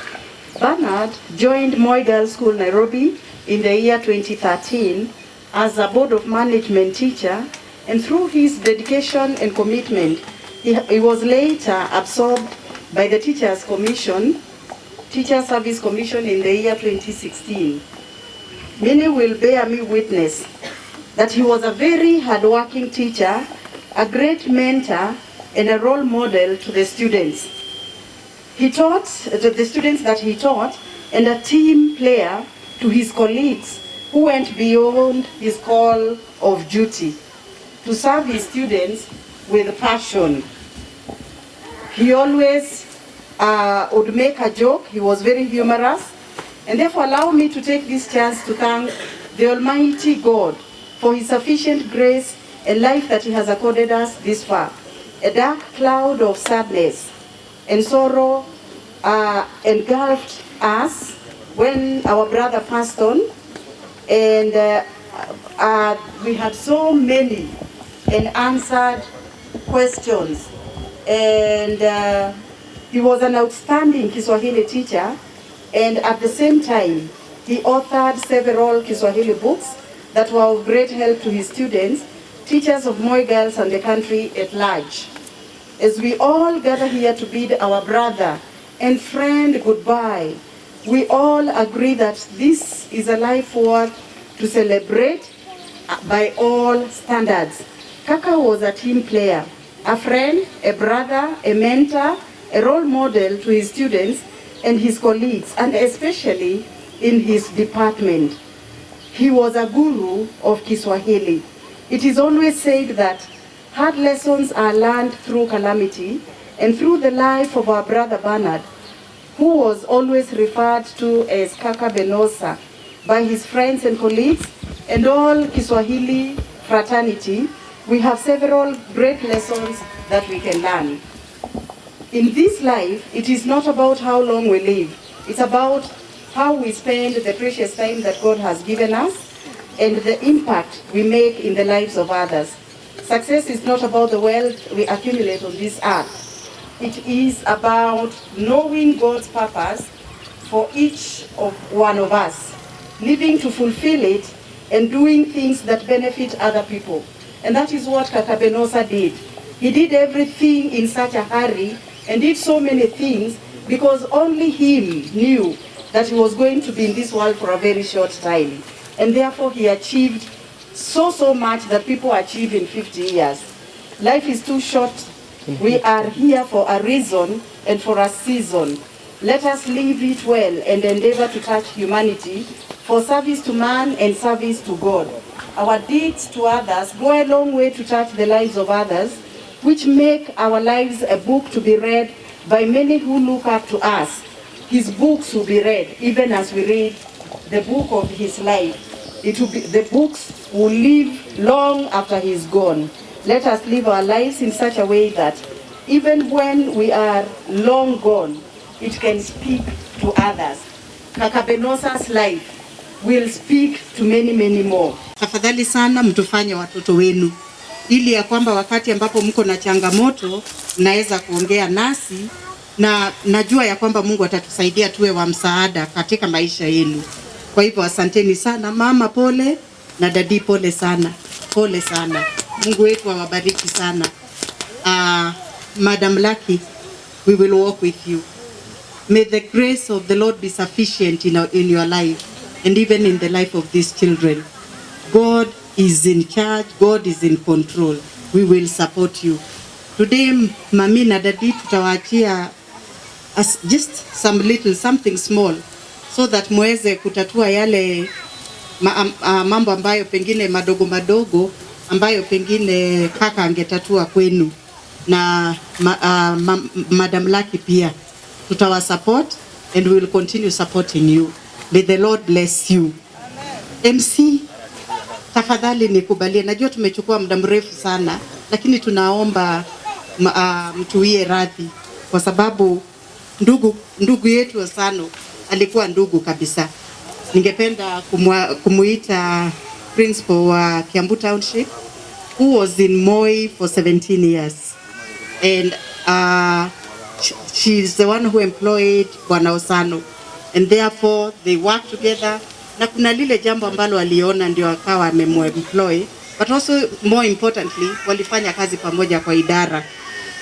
Speaker 12: Bernard joined Moi Girls School, Nairobi in the year 2013 as a Board of Management teacher, and through his dedication and commitment, he was later absorbed by the Teachers Service Commission in the year 2016. Many will bear me witness that he was a very hardworking teacher, a great mentor, and a role model to the students.
Speaker 2: He taught the students that he taught, and a team player to his colleagues who went beyond his call of duty to serve his students with passion. He always would make a joke. He was very humorous. And therefore allow me to take this chance to thank the Almighty God for his sufficient grace and life that he has accorded us this far. A dark cloud of sadness and sorrow engulfed us when our brother passed on, and we had so many unanswered questions. And he was an outstanding Kiswahili teacher, and at the same time, he authored several Kiswahili books that were of great help to his students, teachers of Moi Girls and the country at large. As we all gather here to bid our brother and friend goodbye, we all agree that this is a life worth to celebrate by all standards. Kaka was a team player, a friend, a brother, a mentor, a role model to his students and his colleagues, and especially in his department. He was a guru of Kiswahili. It is always said that hard lessons are learned through calamity, and through the life of our brother Bernard, who was always referred to as Kaka Benosa by his friends and colleagues and all Kiswahili fraternity, we have several great lessons that we can learn. In this life, it is not about how long we live. It's about how we spend the precious time that God has given us and the impact we make in the lives of others. Success is not about the wealth we accumulate on this earth. It is about knowing God's purpose for each one of us, living to fulfill it and doing things that benefit other people. And that is what Kaka Benosa did. He did everything in such a hurry and did so many things because only him knew that he was going to be in this world for a very short time. And therefore he achieved so much that people achieve in 50 years. Life is too short. We are here for a reason and for a season. Let us live it well and endeavor to touch humanity for service to man and service to God. Our deeds to others go a long way to touch the lives of others, which make our lives a book to be read by many who look up to us. His books will be read even as we read the book of his life. It will be, the books will live long after he's gone. Let us live our lives in such a way that even when we are long gone, it can speak to others. Kaka Benosa's life will speak to many more.
Speaker 12: Tafadhali sana mtufanye watoto wenu ili ya kwamba wakati ambapo mko na changamoto mnaweza kuongea nasi, na najua ya kwamba Mungu atatusaidia tuwe wa msaada katika maisha yenu. Kwa hivyo asanteni sana mama, pole, na dadi pole sana. Pole sana. Mungu wetu awabariki sana. Madam Lucky, we will walk with you. May the grace of the Lord be sufficient in your life and even in the life of these children. God is in charge. God is in control. We will support you. Today, Mami na Daddy tutawaachia just something small so that muweze kutatua yale mambo ambayo pengine madogo ambayo pengine kaka angetatua kwenu, na Madam Lucky pia tutawa support and we will continue supporting you. May the Lord bless you. MC, tafadhali nikubalie, najua tumechukua muda mrefu sana, lakini tunaomba mtuwie radhi kwa sababu ndugu yetu Osano alikuwa ndugu kabisa. Ningependa kumuita principal wa Kiambu Township, who was in Moi for 17 years, and she's the one who employed Bwana Osano, and therefore they work together. Na kuna lile jambo ambalo aliona ndio akawa amememploy, but also more importantly walifanya kazi pamoja kwa idara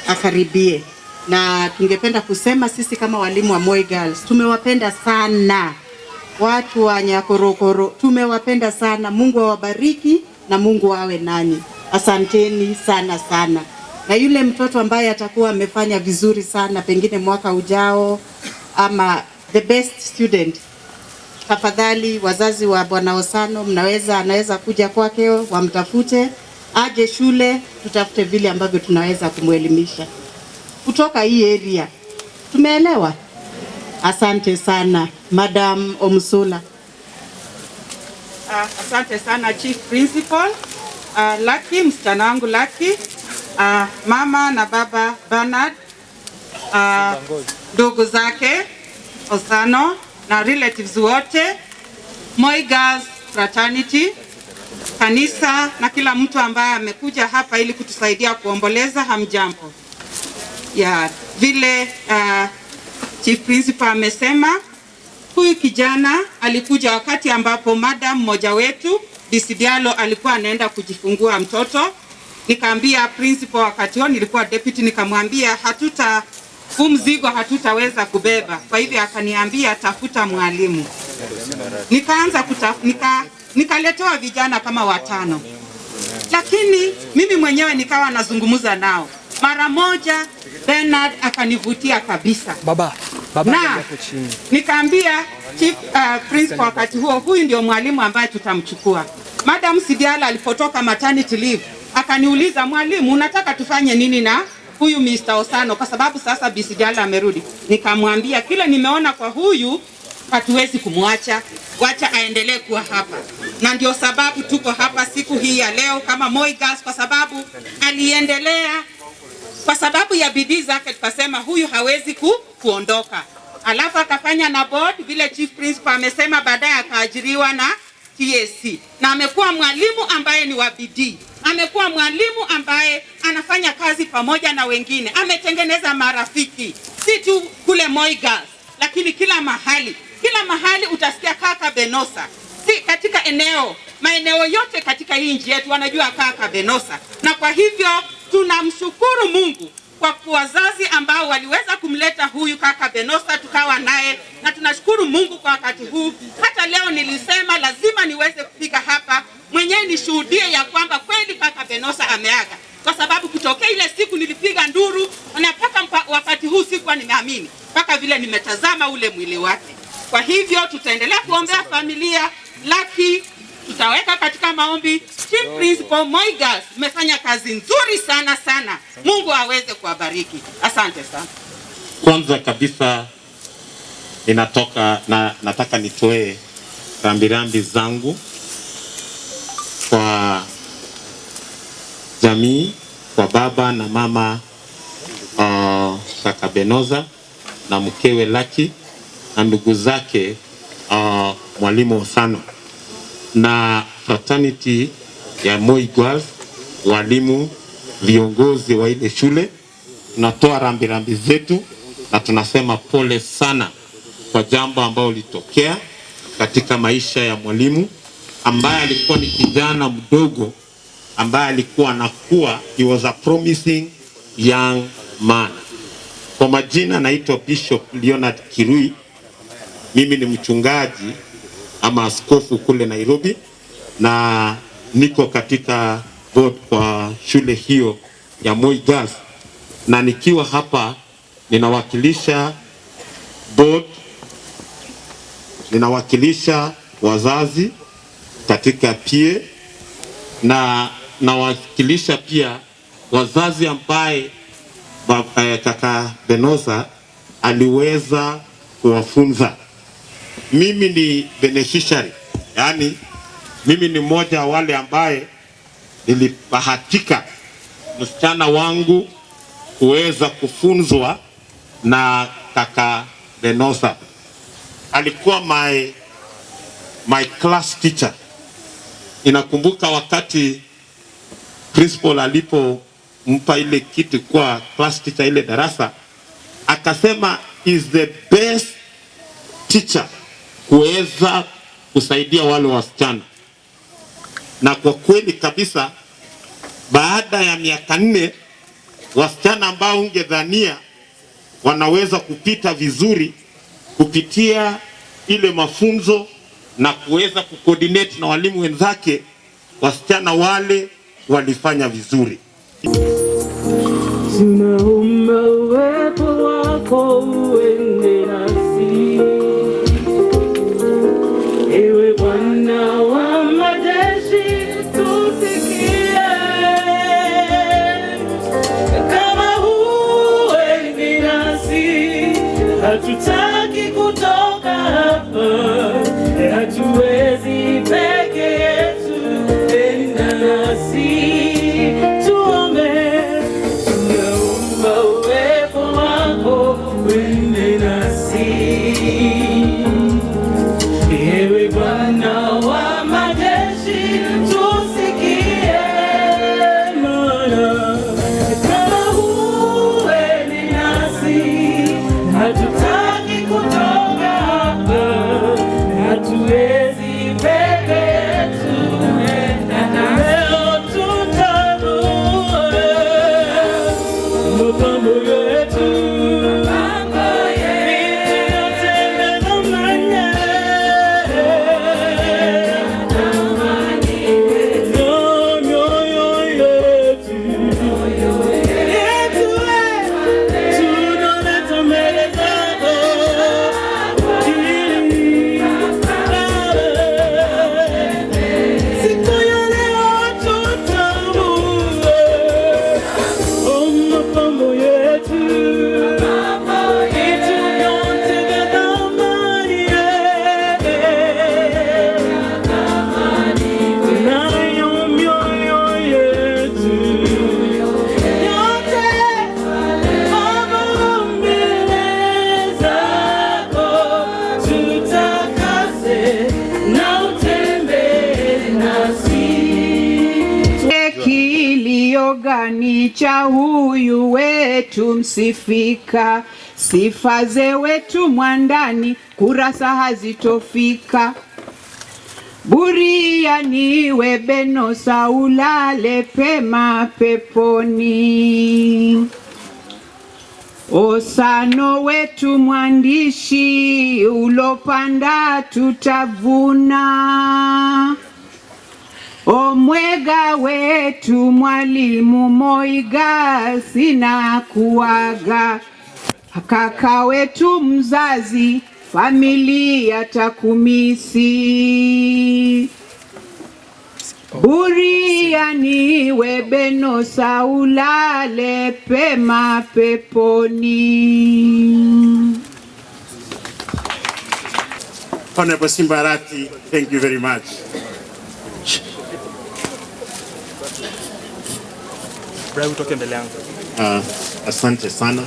Speaker 12: akaribie. Na tungependa kusema sisi kama walimu wa Moi Girls tumewapenda sana watu wa Nyakorokoro, tumewapenda sana. Mungu awabariki na Mungu awe nanyi. Asanteni sana. na yule mtoto ambaye atakuwa amefanya vizuri sana pengine mwaka ujao ama the best student, tafadhali wazazi wa Bwana Osano anaweza kuja kwake, wamtafute aje shule, tutafute vile ambavyo tunaweza kumwelimisha kutoka hii area. Tumeelewa? Asante sana Madam Omsula.
Speaker 4: Asante sana Chief Principal. Lucky, msichana wangu Lucky. Mama na baba Bernard. Ndugu zake Osano na relatives wote, Moi Girls Fraternity, kanisa na kila mtu ambaye amekuja hapa ili kutusaidia kuomboleza. Hamjambo. Vile Chief Principal amesema, huyu kijana alikuja wakati ambapo madam mmoja wetu Bisidialo alikuwa anaenda kujifungua mtoto. Nikaambia principal, wakati huo nilikuwa deputy, nikamwambia mzigo hatutaweza kubeba. Kwa hivyo akaniambia tafuta mwalimu. Nikaanza nikaletewa vijana kama 5. Lakini mimi mwenyewe nikawa nazungumza nao. Mara moja Bernard akanivutia kabisa. Baba na nikaambia Chief Principal wakati huo, huyu ndio mwalimu ambaye tutamchukua. Madam Sidiala alipotoka maternity leave akaniuliza, mwalimu unataka tufanye nini na huyu Mr. Osano, kwa sababu sasa Bisidiala amerudi. Nikamwambia kile nimeona kwa huyu hatuwezi kumwacha, wacha aendelee kuwa hapa. Na ndio sababu tuko hapa siku hii ya leo kama Moi Girls, kwa sababu aliendelea, kwa sababu ya bidii zake tukasema huyu hawezi kuondoka. Alafu akafanya na board vile Chief Principal amesema, baadaye akaajiriwa na TSC. Na amekuwa mwalimu ambaye ni wa bidii. Amekuwa mwalimu ambaye anafanya kazi pamoja na wengine. Ametengeneza marafiki. Si tu kule Moi Girls, lakini kila mahali utasikia kaka Benosa. Si katika maeneo yote katika hii nchi yetu wanajua kaka Benosa. Na kwa hivyo tunamshukuru Mungu kwa wazazi ambao waliweza kumleta huyu kaka Benosa tukawa naye, na tunashukuru Mungu kwa wakati huu. Hata leo nilisema lazima niweze kufika hapa mwenyewe nishuhudie ya kwamba kweli kaka Benosa ameaga, kwa sababu kutokea ile siku nilipiga nduru na mpaka wakati huu sikuwa nimeamini, mpaka vile nimetazama ule mwili wake. Kwa hivyo tutaendelea kuombea familia Lucky, tutaweka katika maombi. Chief Principal, Moi Girls mmefanya kazi nzuri sana. Mungu aweze kuwabariki. Asante sana.
Speaker 1: Kwanza kabisa nataka nitoe rambirambi zangu kwa jamii, kwa baba na mama kaka Benosa na mkewe Lucky na ndugu zake mwalimu Osano na fraternity ya Moi Girls, walimu, viongozi wa ile shule. Tunatoa rambirambi zetu na tunasema pole sana kwa jambo ambalo litokea katika maisha ya mwalimu ambaye alikuwa ni kijana mdogo ambaye alikuwa anakuwa, he was a promising young man. Kwa majina naitwa Bishop Leonard Kirui. Mimi ni mchungaji ama askofu kule Nairobi, na niko katika board kwa shule hiyo ya Moi Girls, na nikiwa hapa ninawakilisha board, ninawakilisha wazazi katika PA, na nawakilisha pia wazazi ambaye kaka Benosa aliweza kuwafunza. Mimi ni beneficiary, yani mimi ni mmoja wa wale ambaye nilibahatika msichana wangu kuweza kufunzwa na kaka Benosa. Alikuwa my class teacher. Inakumbuka wakati principal alipompa ile kitu kwa class teacher ile darasa, akasema is the best teacher kuweza kusaidia wale wasichana. Na kwa kweli kabisa, baada ya miaka 4 wasichana ambao ungedhania wanaweza kupita vizuri kupitia ile mafunzo na kuweza kucoordinate na walimu wenzake, wasichana wale walifanya vizuri.
Speaker 3: tunaomba uwepo wako uende nasi, ewe Bwana wa majeshi, tusikie. Kama huendi nasi, hatutaki kutoka hapa, hatuwezi peke yetu, enda nasi. Ewe Bwana wa majeshi, tusikie, maana kama huendi nasi, hatutaki kutoka hapa, hatuwezi peke yetu, leo tutavua mapambo yetu.
Speaker 6: Gani cha huyu wetu msifika, sifa ze wetu mwandani, kurasa hazitofika. Buriani webeno saulale pema peponi. Osano wetu mwandishi, ulopanda tutavuna. Omwega wetu mwalimu Moiga, sina kuaga. Kaka wetu mzazi, familia takumisi. Buriani webeno saulale pema peponi.
Speaker 1: Honorable Simba Arati, thank you very much.
Speaker 7: Utoke mbele yangu.
Speaker 1: Asante sana.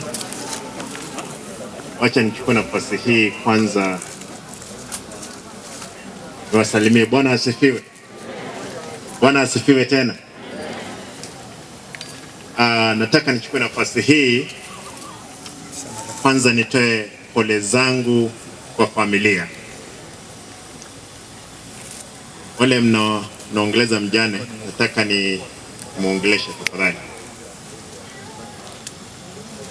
Speaker 1: Wacha nichukue nafasi hii kwanza niwasalimie. Bwana asifiwe. Bwana asifiwe tena. Nataka nichukue nafasi hii kwanza nitoe pole zangu kwa familia. Wale mnaongeleza mjane, nataka ni muongeleshe tafadhali.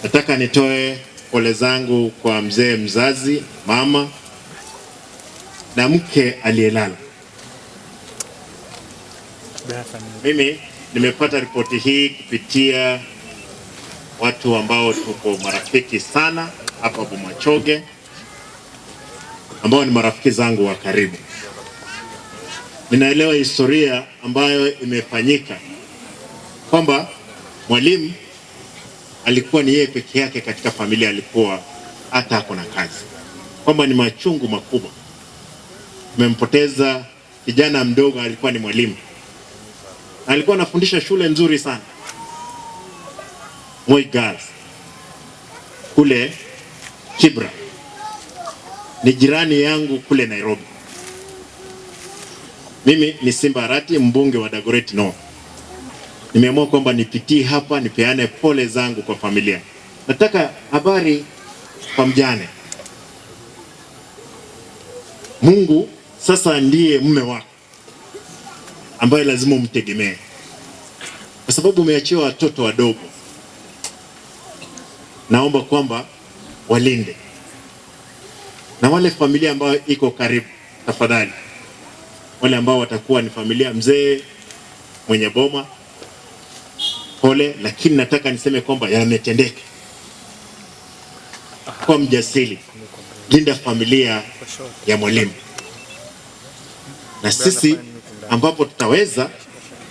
Speaker 1: Nataka nitoe pole zangu kwa mzee mzazi, mama na mke aliyelala. Mimi nimepata ripoti hii kupitia watu ambao tuko marafiki sana hapa Bomachoge, ambao ni marafiki zangu wa karibu. Ninaelewa historia ambayo imefanyika, kwamba mwalimu alikuwa ni yeye peke yake katika familia, alikuwa hata ako na kazi, kwamba ni machungu makubwa. Tumempoteza kijana mdogo, alikuwa ni mwalimu, alikuwa anafundisha shule nzuri sana, Moi Girls kule Kibra, ni jirani yangu kule Nairobi. Mimi ni Simba Arati, mbunge wa Dagoretti North. Nimeamua kwamba nipitie hapa nipeane pole zangu kwa familia. Nataka habari kwa mjane. Mungu sasa ndiye mume wako ambaye lazima umtegemee, kwa sababu umeachiwa watoto wadogo. Naomba kwamba walinde, na wale familia ambayo iko karibu, tafadhali, wale ambao watakuwa ni familia, mzee mwenye boma, pole, lakini nataka niseme kwamba yametendeka. Kwa mjasiri, linda familia ya mwalimu, na sisi ambapo tutaweza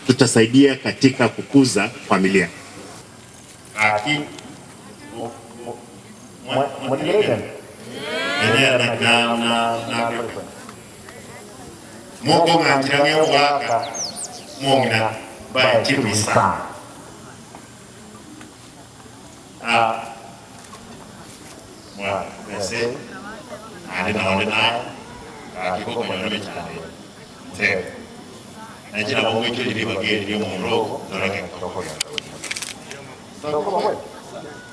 Speaker 1: tutasaidia katika kukuza familia. Moko ng'anjirage waka mong'ina ba chirwisa. Mwa bese ane kiko kwenye mechane te na jina mungu icho jiri bageri yo muro dorage koko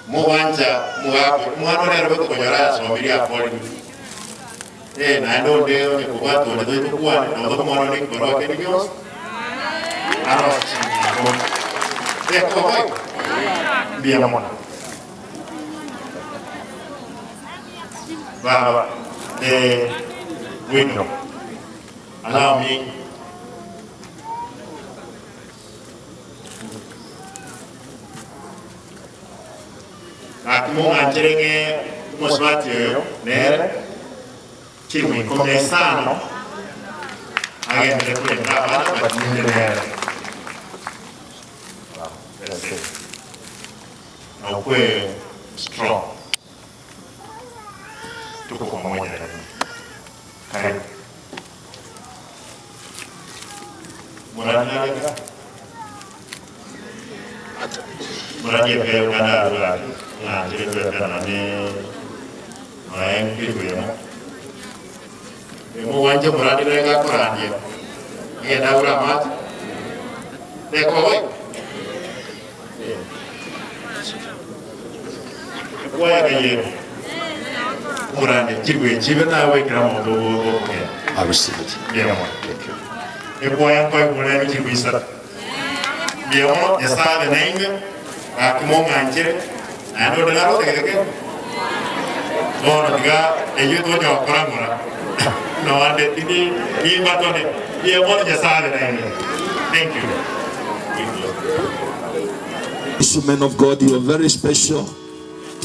Speaker 1: muwanja muhano rero beko konyora sombiria poli na ndo ndio ni kubato ndio tukua ndio mwana ni kwa kile Dios arochi eko boy bia mwana baba window allow me akimunga njerenge moswati yo nere chimi comenzano agente kule ndaba batinde nere na ukwe strong tuko pamoja karibu muradi pia kana rura na jere kana ne ayen kibuya mo wanje muradi renga kurandi ye daura mat neko hoy kwa ye muradi kibuya chibena we kramo do ke abisiti bien moi e kwa kwa muradi kibuya bien ya sabe nenga akimonga nje na ndo ndalo tegeke no diga eyo to jo korangora no ande tini ni batone ye mo ya sabe nenga. Thank you.
Speaker 5: Men of God, you are very special.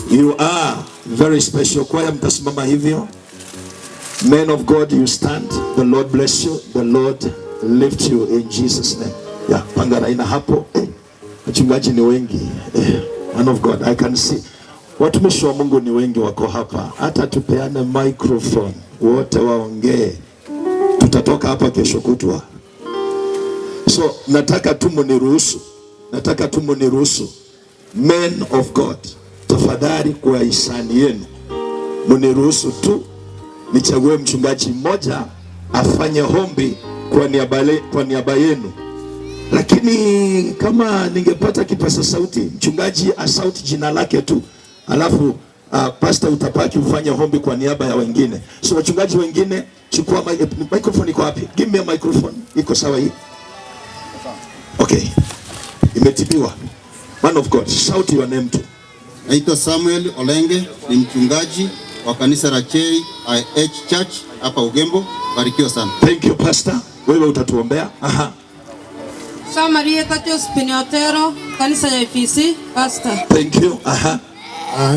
Speaker 5: You are very special. Kwaya mtasimama hivyo. Men of God, you stand. The Lord bless you. The Lord lift you in Jesus' name. Yeah, pangara ina hapo. Wachungaji ni wengi. Man of God, I can see. Watumishi wa Mungu ni wengi wako hapa. Hata tupeane microphone, wote waongee. Tutatoka hapa kesho kutwa. So, nataka tu muniruhusu. Men of God, tafadhali kwa hisani yenu, muniruhusu tu nichague mchungaji mmoja afanye hombi kwa niaba yenu. Lakini kama ningepata kipasa sauti, mchungaji asauti jina lake tu, alafu pastor utapaki ufanye hombi kwa niaba ya wengine. So wachungaji wengine, chukua microphone. Iko wapi? Give me a microphone. Iko sawa hii? Okay. Imetibiwa. Man of God, shout your name too.
Speaker 8: Naitwa Samuel Olenge, ni mchungaji wa kanisa la KIH Church hapa Ugembo. Barikiwa sana.
Speaker 5: Thank you pastor. Wewe utatuombea. Aha.
Speaker 15: Maria Tatios Piniotero, kanisa ya FEC, pastor.
Speaker 5: Thank you. Aha.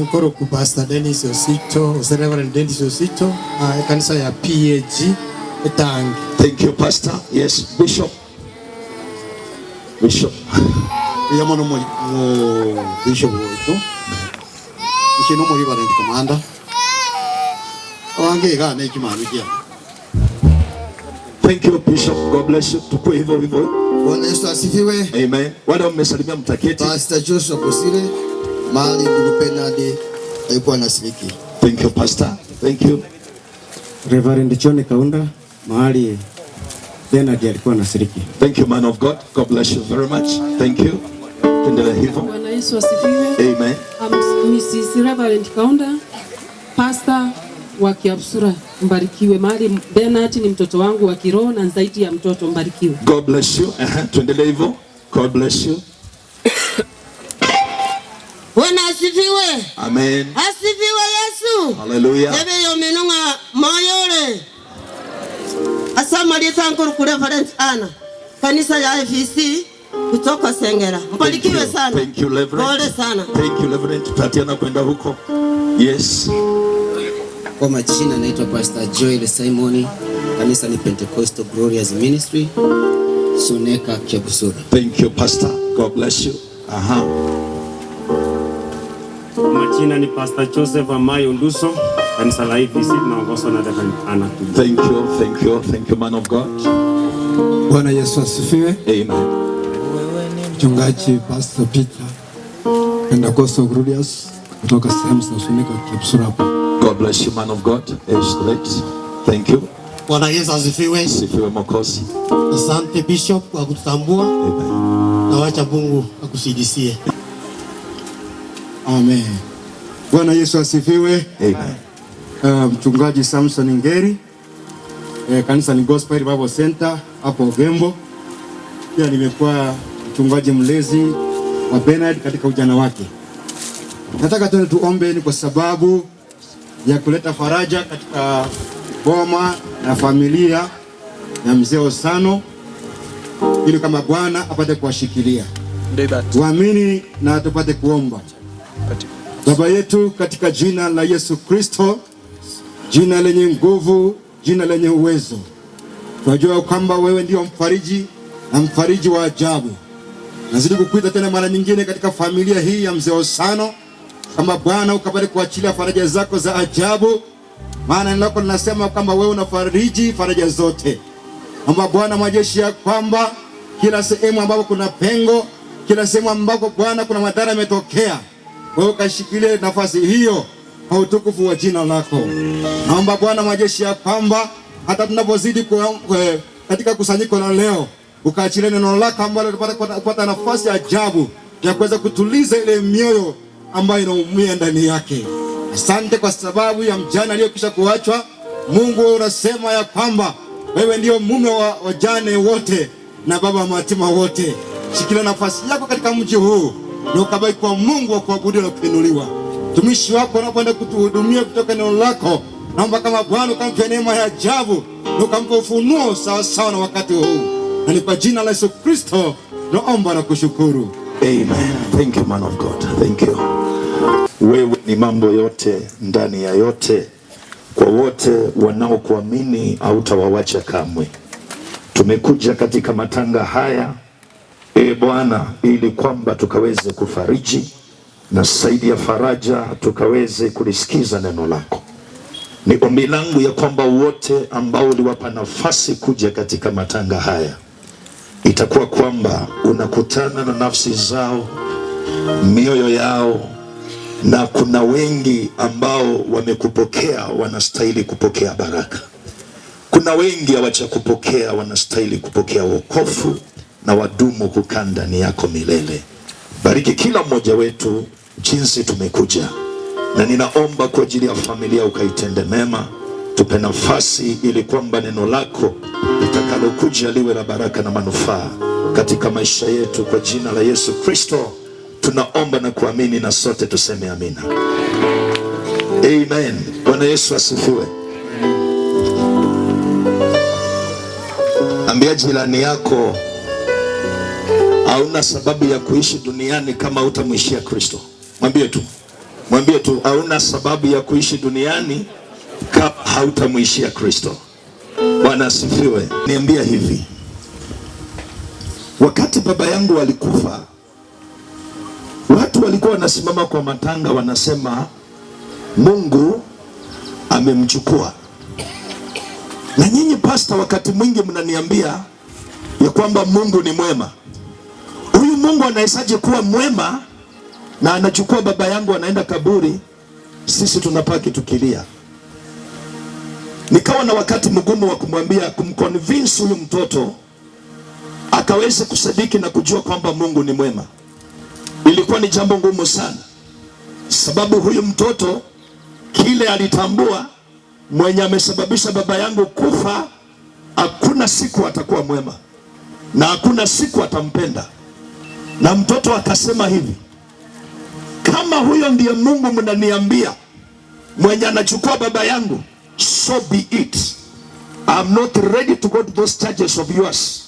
Speaker 23: Nkoro ku Pastor Dennis Osito, Reverend Dennis Osito, kanisa ya PAG Etangi.
Speaker 5: Thank you pastor. Yes, Bishop.
Speaker 8: Yamono mo Bishop Osito. Ishino mo Reverend Commander. Wange ga ne kimami kia.
Speaker 5: Thank you Bishop. God bless you. Tukue hivyo.
Speaker 8: Bwana Yesu asifiwe.
Speaker 5: Amen. Wale mmesalimia mtaketi.
Speaker 8: Pastor Joshua Bosire, mali ndugu Penade alikuwa anashiriki.
Speaker 5: Thank you pastor. Thank you.
Speaker 23: Reverend John Kaunda, mahali Penade alikuwa anashiriki.
Speaker 5: Thank you man of God. God bless you very much. Thank you. Tuendelee hivyo.
Speaker 24: Bwana Yesu asifiwe.
Speaker 5: Amen.
Speaker 24: Mrs. Reverend Kaunda, pastor wa Kiabsura, mbarikiwe. Mahali Bernard ni mtoto wangu wa kiroho na zaidi ya mtoto, mbarikiwe.
Speaker 5: God bless you. Tuendelee hivyo. God bless you.
Speaker 25: Bwana asifiwe.
Speaker 5: Amen.
Speaker 25: Asifiwe Yesu.
Speaker 5: Hallelujah.
Speaker 25: Ebe yo menunga mayole. Asama leta nkuru ku Reverend Anna. Kanisa ya FEC kutoka Sengera. Mbarikiwe sana.
Speaker 5: Thank you, Reverend.
Speaker 25: Pole sana.
Speaker 5: Thank you, Reverend. Tatiana kwenda huko. Yes.
Speaker 9: Kwa majina naitwa Pastor Joel Simoni. Kanisa ni Pentecostal Glorious Ministry. Soneka Kiabusura.
Speaker 5: Thank you, Pastor. God bless you. Aha.
Speaker 10: Majina ni Pastor Joseph Amayo Nduso. Kanisa la IVC naongozwa na Reverend Anna.
Speaker 5: Thank you, thank you, thank you, man of God.
Speaker 23: Bwana Yesu asifiwe.
Speaker 5: Amen.
Speaker 23: Mchungaji Pastor Peter Pentecostal Glorious kutoka sehemu za Soneka Kiabusura hapa.
Speaker 5: God bless you, man of God. It's great. Thank you.
Speaker 25: Bwana Yesu asifiwe.
Speaker 5: Asifiwe Mwokozi.
Speaker 25: Asante Bishop kwa kututambua.
Speaker 5: Amen.
Speaker 25: Na wacha Mungu akusidisie.
Speaker 23: Amen. Bwana Yesu asifiwe.
Speaker 5: Amen.
Speaker 23: Mchungaji Samson Ngeri. Kanisa ni Gospel Bible Center hapo Ugembo. Pia nimekuwa mchungaji mlezi wa Bernard katika ujana wake. Nataka tuombe ni kwa sababu ya kuleta faraja katika boma na familia ya mzee Osano, ili kama Bwana apate kuwashikilia. Tuamini na tupate kuomba. Baba yetu katika jina la Yesu Kristo, jina lenye nguvu, jina lenye uwezo. Tunajua kwamba wewe ndio mfariji na mfariji wa ajabu. Nazidi kukuita tena mara nyingine katika familia hii ya mzee Osano, kama Bwana ukapate kuachilia faraja zako za ajabu, maana neno lako linasema kwamba wewe unafariji faraja zote. Naomba Bwana majeshi ya kwamba kila sehemu ambapo kuna pengo, kila sehemu ambapo Bwana kuna madhara yametokea, wewe ukashikilie nafasi hiyo kwa utukufu wa jina lako. Naomba Bwana majeshi ya kwamba hata tunapozidi katika kusanyiko la leo, ukaachilia neno lako ambalo tupata nafasi ya ajabu ya kuweza kutuliza ile mioyo ambayo inaumia ndani yake. Asante kwa sababu ya mjane aliyekwisha kuachwa. Mungu wewe unasema ya kwamba wewe ndio mume wa wajane wote na baba wa mayatima wote. Shikilia nafasi yako katika mji huu na ukabaki kwa Mungu wa kuabudiwa na kuinuliwa. Tumishi wako unapoenda kutuhudumia kutoka neno lako, naomba kama Bwana ukampe neema ya ajabu na ukampe ufunuo sawa sawa na wakati huu. Na ni kwa jina la Yesu Kristo naomba na kushukuru.
Speaker 5: Amen. Thank you, man of God. Thank you. Wewe ni mambo yote ndani ya yote, kwa wote wanaokuamini hautawawacha kamwe. Tumekuja katika matanga haya, Bwana, ili kwamba tukaweze kufariji na zaidi ya faraja tukaweze kulisikiza neno lako. Ni ombi langu ya kwamba wote ambao uliwapa nafasi kuja katika matanga haya, itakuwa kwamba unakutana na nafsi zao, mioyo yao, na kuna wengi ambao wamekupokea wanastahili kupokea baraka. Kuna wengi hawachakupokea wanastahili kupokea wokovu na wadumu kukaa ndani yako milele. Bariki kila mmoja wetu jinsi tumekuja, na ninaomba kwa ajili ya familia ukaitende mema. Tupe nafasi ili kwamba neno lako litakalokuja liwe la baraka na manufaa katika maisha yetu. Kwa jina la Yesu Kristo tunaomba na kuamini, na sote tuseme amina. Amen. Bwana Yesu asifiwe. Ambia jirani yako, hauna sababu ya kuishi duniani kama hutamwishia Kristo. Mwambie tu hauna sababu ya kuishi duniani kama hautamwishia Kristo. Bwana asifiwe. Niambia hivi, wakati baba yangu alikufa, watu walikuwa wanasimama kwa matanga wanasema Mungu amemchukua. Na nyinyi pasta, wakati mwingi mnaniambia ya kwamba Mungu ni mwema. Huyu Mungu anawezaje kuwa mwema na anachukua baba yangu anaenda kaburi, sisi tunapaki tukilia? Nikawa na wakati mgumu wa kumwambia, kumconvince huyu mtoto akaweze kusadiki na kujua kwamba Mungu ni mwema. Ilikuwa ni jambo ngumu sana, sababu huyu mtoto kile alitambua, mwenye amesababisha baba yangu kufa hakuna siku atakuwa mwema na hakuna siku atampenda. Na mtoto akasema hivi, kama huyo ndiye Mungu mnaniambia mwenye anachukua baba yangu, so be it. I'm not ready to go to those churches of yours.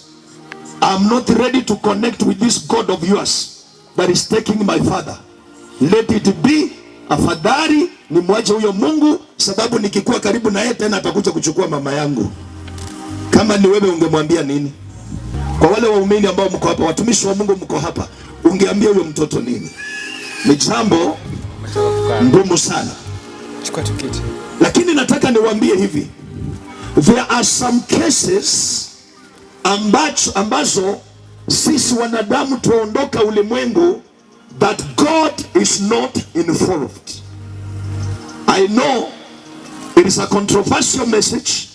Speaker 5: I'm not ready to connect with this God of yours that is taking my father. Let it be. Afadhali ni mwache huyo Mungu, sababu nikikuwa karibu na yeye tena atakuja kuchukua mama yangu. Kama ni wewe ungemwambia nini? Kwa wale waumini ambao mko hapa, watumishi wa Mungu mko hapa, ungeambia huyo mtoto nini? Ni jambo ngumu sana.
Speaker 7: Chukua tiketi.
Speaker 5: Lakini nataka niwaambie hivi. There are some cases ambazo sisi wanadamu tuondoka ulimwengu that God is not involved. I know it is a controversial message,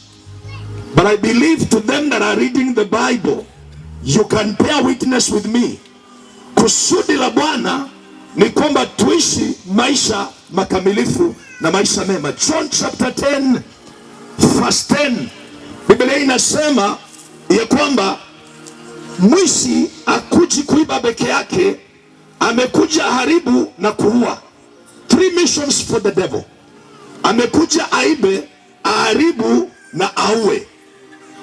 Speaker 5: but I believe to them that are reading the Bible, you can bear witness with me. Kusudi la Bwana ni kwamba tuishi maisha makamilifu na maisha mema. John chapter 10 verse 10, Biblia inasema ya kwamba mwizi akuji kuiba peke yake, amekuja haribu na kuua. 3 missions for the devil. Amekuja aibe, aharibu na aue.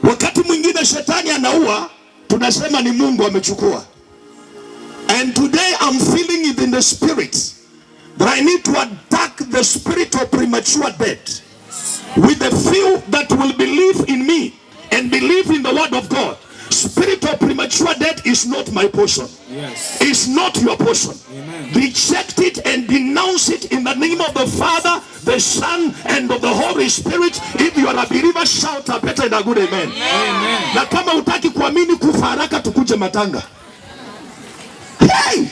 Speaker 5: Wakati mwingine shetani anaua, tunasema ni Mungu amechukua. And today I'm feeling it in the spirit that I need to attack the spirit of premature death with the few that will believe in me and believe in the word of God. Spirit of premature death is not my portion.
Speaker 7: Yes.
Speaker 5: It's not your portion.
Speaker 7: Amen.
Speaker 5: Reject it and denounce it in the name of the Father, the Son, and of the Holy Spirit. If you are a believer, shout a better and a good amen.
Speaker 7: Amen.
Speaker 5: Na kama utaki kuamini kufa haraka, tukuje matanga. Hey!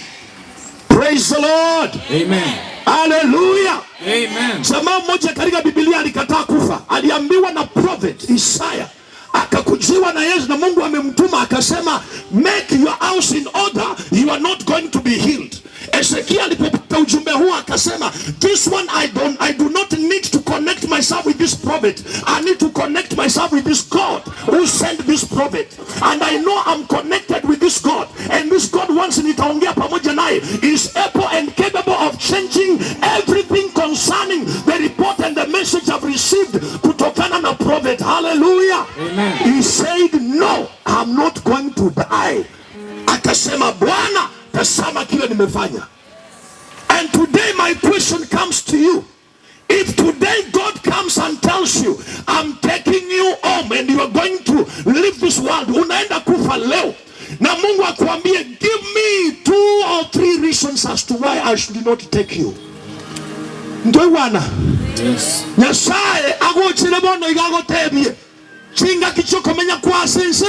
Speaker 5: Praise the Lord.
Speaker 7: Amen.
Speaker 5: Hallelujah.
Speaker 7: Amen.
Speaker 5: Jamaa mmoja katika Biblia alikataa kufa. Aliambiwa na prophet Isaiah, akakujiwa na Yesu na Mungu amemtuma akasema, make your house in order, you are not going to be healed. Ezekiel alipopata ujumbe huu akasema, this one I do not need to connect myself with this prophet. I need to connect myself with this God who sent this prophet. And I know I'm connected with this God. And this God, once nitaongea pamoja naye, is able and capable of changing everything concerning the report and the message I've received kutokana na prophet. Hallelujah.
Speaker 7: Amen.
Speaker 5: He said, no, I'm not going to die. Akasema, Bwana, tazama kile nimefanya. And today my question comes to you. If today God comes and tells you, I'm taking you home and you are going to leave this world, unaenda kufa leo, na Mungu akwambie, give me 2 or 3 reasons as to why I should not take you. Ndio wana.
Speaker 7: Yes.
Speaker 5: Nyasaye agochire bono igagotebie. Chinga kichoko menya kwa sense,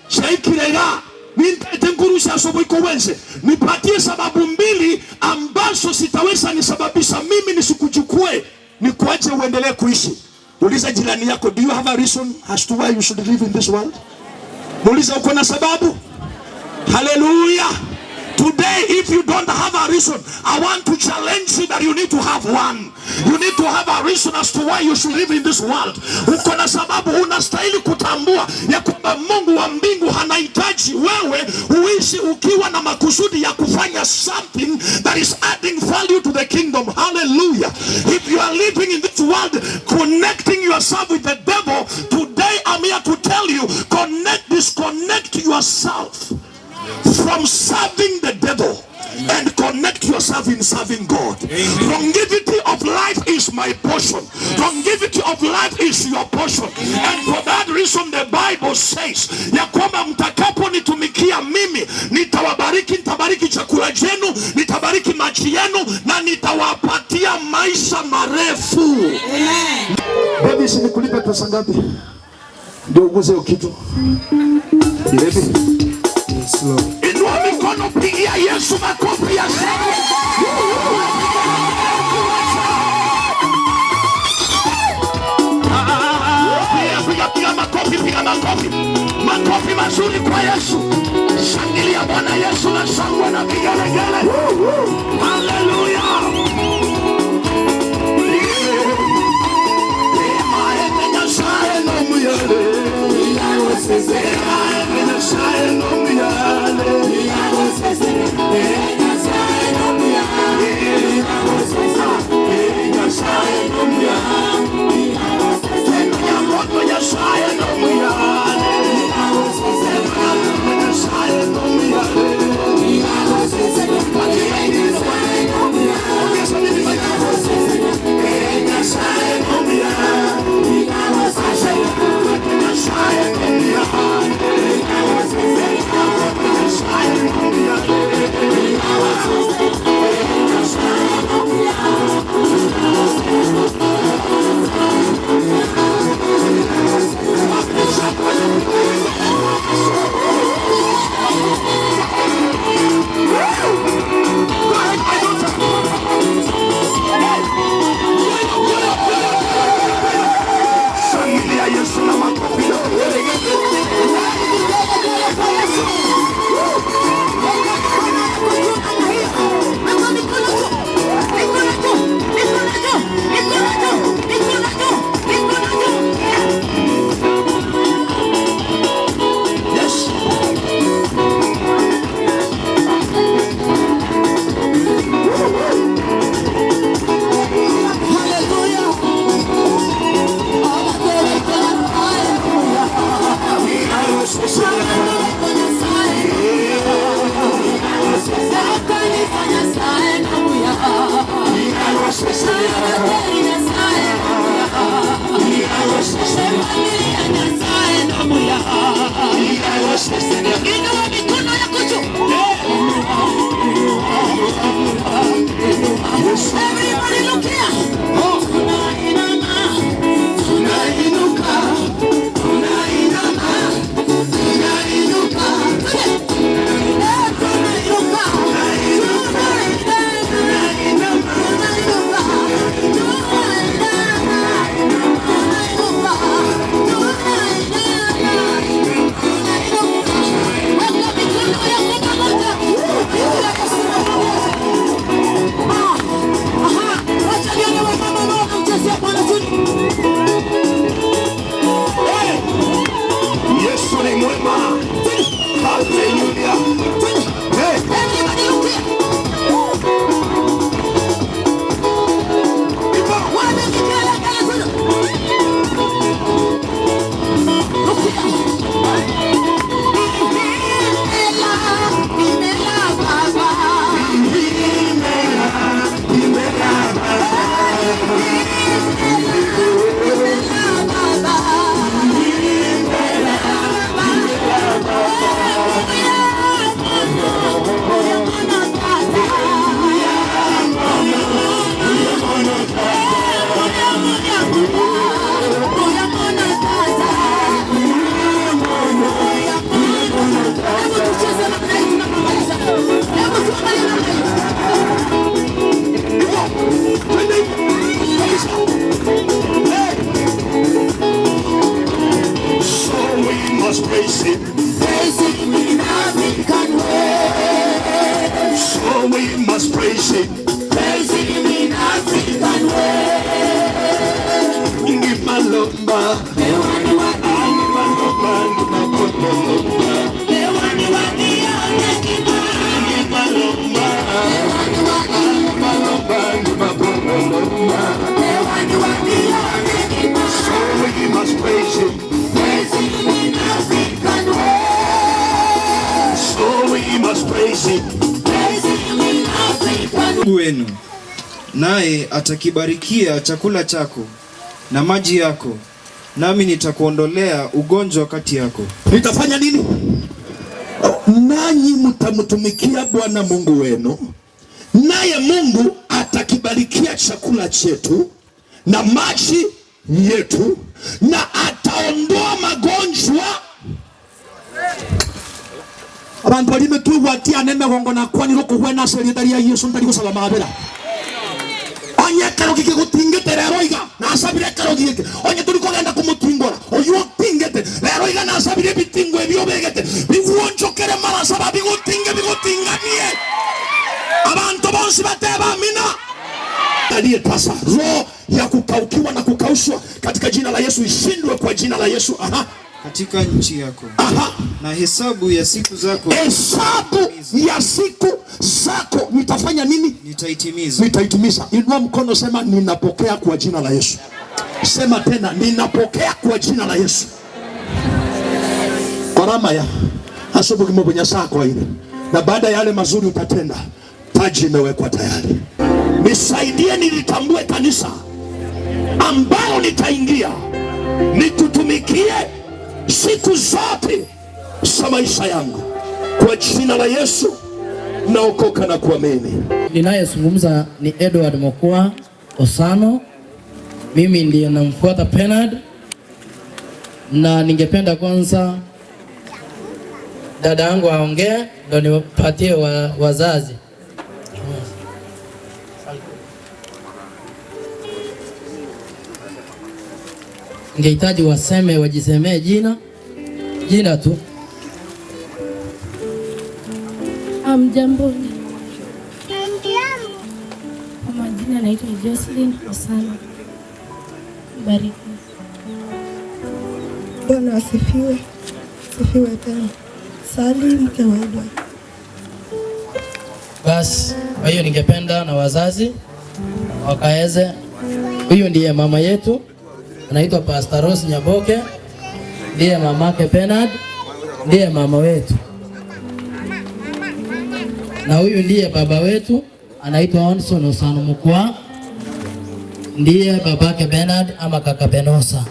Speaker 5: shaikirega. Nitenkurusha sobo iko wenze. Nipatie sababu 2 ambazo sitaweza nisababisha mimi nisikuchukue, nikuache uendelee kuishi. Uliza jirani yako, do you have a reason as to why you should live in this world? Uliza uko na sababu? Hallelujah. Today, if you don't have a reason, I want to challenge you that you need to have one. You need to have a reason as to why you should live in this world. Uko na sababu, unastahili kutambua ya kwamba Mungu wa mbingu hanahitaji wewe uishi ukiwa na makusudi ya kufanya something that is adding value to the kingdom. Hallelujah. If you are living in this world connecting yourself with the devil, today I'm here to tell you, disconnect yourself from serving the devil and connect yourself in serving God. Longevity of life is my portion. Longevity of life is your portion. And for that reason the Bible says ya kwamba mtakapo nitumikia mimi, nitawabariki, nitabariki chakula chenu, nitabariki maji yenu, na nitawapatia maisha marefu. Amen. Baby, si nikulipe pesa ngapi ndio uguze kitu? Baby, inua mikono, pigia Yesu makofi ya shangwe. Piga makofi. Makofi mazuri kwa Yesu. Shangilia Bwana Yesu na shangwe na vigelegele. Hallelujah.
Speaker 11: wenu, naye atakibarikia chakula chako na maji yako, nami nitakuondolea ugonjwa kati yako.
Speaker 5: Nitafanya nini? Nanyi mtamtumikia Bwana Mungu wenu, naye Mungu atakibarikia chakula chetu na maji yetu, na ataondoa magonjwa. Abantu bali metu wati aneme gongo na kwani roko kwena seritaria Yesu ntari gusaba mabera. Onye karo kike gutingete rero iga na asabire karo kike. Onye turi kogenda kumutingora. Oyo tingete rero iga na asabire bitingo ebyo begete. Biwonchokere mara saba bigutinganie. Abantu bonsi bateba mina. Aliyepasa roho ya kukaukiwa na kukaushwa katika jina la Yesu ishindwe kwa jina la Yesu. Aha.
Speaker 11: Katika nchi yako. Aha. Na hesabu ya siku zako.
Speaker 5: Hesabu ya siku zako nitafanya nini?
Speaker 11: Nitaitimiza.
Speaker 5: Nitaitimiza. Inua mkono, sema ninapokea kwa jina la Yesu. Sema tena, ninapokea kwa jina la Yesu. Korama ya asubuhi mbonya sako ile. Na baada ya yale mazuri utatenda, taji imewekwa tayari. Nisaidie nilitambue kanisa ambalo nitaingia, nikutumikie siku zote za maisha yangu. Kwa jina la Yesu naokoka na kuamini.
Speaker 13: Ninayezungumza ni Edward Mokua Osano. Mimi ndiye namfuata Bernard, na ningependa kwanza dada yangu aongee ndio nipatie wazazi. Ningehitaji waseme, wajisemee jina tu.
Speaker 14: Jambo. Kwa majina naitwa Jocelyn Osano. Bariki.
Speaker 16: Bwana asifiwe. Asifiwe tena. Sali mke wa Edward.
Speaker 13: Basi, kwa hiyo ningependa na wazazi wakaeze. Huyu ndiye mama yetu, anaitwa Pastor Rose Nyaboke, ndiye mamake Bernard, ndiye mama wetu. Na huyu ndiye baba wetu, anaitwa Onson Osano Mokua, ndiye babake Bernard ama kaka Benosa.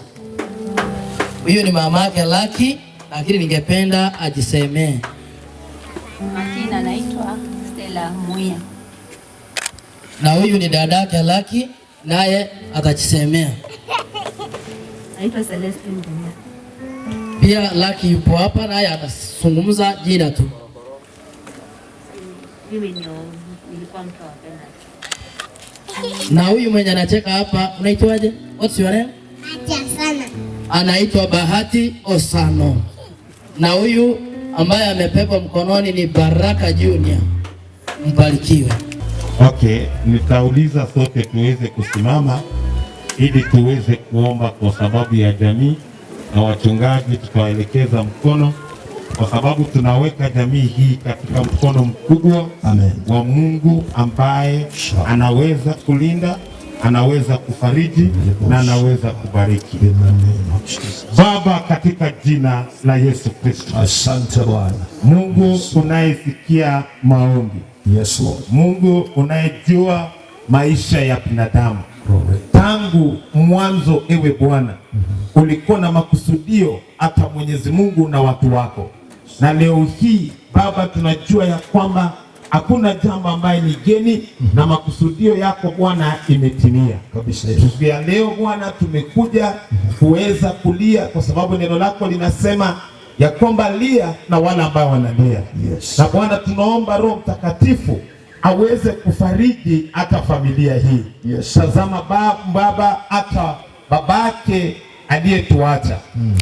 Speaker 13: Huyu ni mamake Lucky, lakini ningependa ajisemee.
Speaker 17: Majina anaitwa Stella Muya.
Speaker 13: Na huyu ni dadake Lucky, naye atajisemea.
Speaker 17: Naitwa Celestine Muya.
Speaker 13: Pia Lucky yupo hapa, naye atazungumza jina tu.
Speaker 17: Mimi nilikuwa mke wa Bernard.
Speaker 13: Na huyu mwenye anacheka hapa unaitwaje? What's your name?
Speaker 17: Sana.
Speaker 13: Anaitwa Bahati Osano. Na huyu ambaye amepepa mkononi ni Baraka Junior. Mbarikiwe.
Speaker 26: Okay, nitauliza sote tuweze kusimama ili tuweze kuomba kwa sababu ya jamii, na wachungaji tutawaelekeza mkono kwa sababu tunaweka jamii hii katika mkono mkubwa wa Mungu ambaye anaweza kulinda, anaweza kufariji na anaweza kubariki. Baba, katika jina la Yesu Kristo,
Speaker 5: asante Bwana
Speaker 26: Mungu unayesikia maombi,
Speaker 5: yes Lord,
Speaker 26: Mungu unayejua maisha ya binadamu tangu mwanzo. Ewe Bwana, ulikuwa na makusudio hata Mwenyezi Mungu na watu wako, na leo hii Baba tunajua ya kwamba hakuna jambo ambaye ni geni na makusudio yako Bwana imetimia kabisa. Siku ya leo Bwana tumekuja kuweza kulia kwa sababu neno lako linasema ya kwamba lia na wale ambao wanalia. Na Bwana tunaomba Roho Mtakatifu aweze kufariji hata familia hii. Tazama Baba, hata babake aliyetuacha,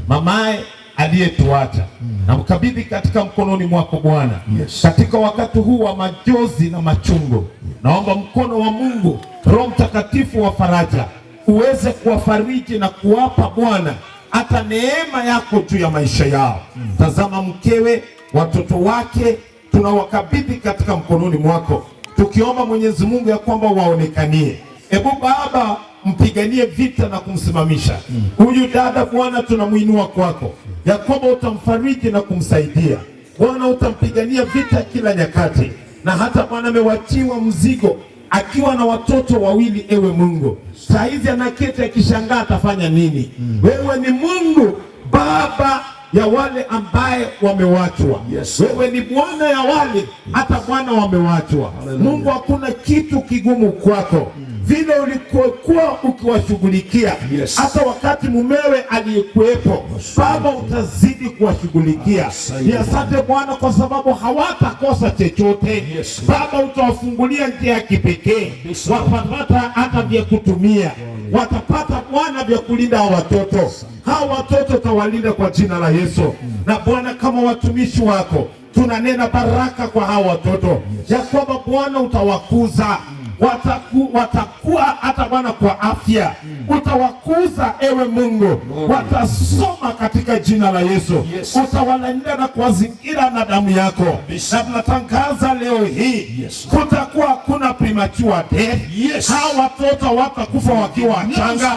Speaker 26: mamaye aliyetuacha, na mkabidhi katika mkononi mwako Bwana. Katika wakati huu wa majozi na machungu, naomba mkono wa Mungu, Roho Mtakatifu wa faraja, uweze kuwafariji na kuwapa Bwana hata neema yako juu ya maisha yao. Tazama mkewe, watoto wake tunawakabidhi katika mkononi mwako, tukiomba Mwenyezi Mungu ya kwamba waonekanie. Ebu Baba, mpiganie vita na kumsimamisha huyu dada Bwana, tunamuinua kwako ya kwamba utamfariji na kumsaidia Bwana, utampigania vita kila nyakati, na hata Bwana amewachiwa mzigo akiwa na watoto wawili. Ewe Mungu, saa hizi anaketi akishangaa atafanya nini. Wewe ni Mungu Baba ya wale ambaye wamewachwa. Wewe ni Bwana ya wale hata Bwana wamewachwa. Mungu, hakuna kitu kigumu kwako. Vile ulikuwa ukiwashughulikia hata wakati mumewe aliyekuwepo, Baba utazidi kuwashughulikia. Ni asante Bwana kwa sababu hawatakosa chochote. Baba utawafungulia njia ya kipekee, watapata hata vya kutumia, watapata Bwana vya kulinda hao watoto. Hao watoto utawalinda kwa jina la Yesu. Na Bwana, kama watumishi wako tunanena baraka kwa hao watoto ya kwamba Bwana utawakuza, watakuwa hata Bwana kwa afya, utawakuza ewe Mungu, watasoma katika jina la Yesu, utawalinda na kuwazingira na damu yako. Na tunatangaza leo hii kutakuwa hakuna premature death. Hao watoto watakufa wakiwa wachanga,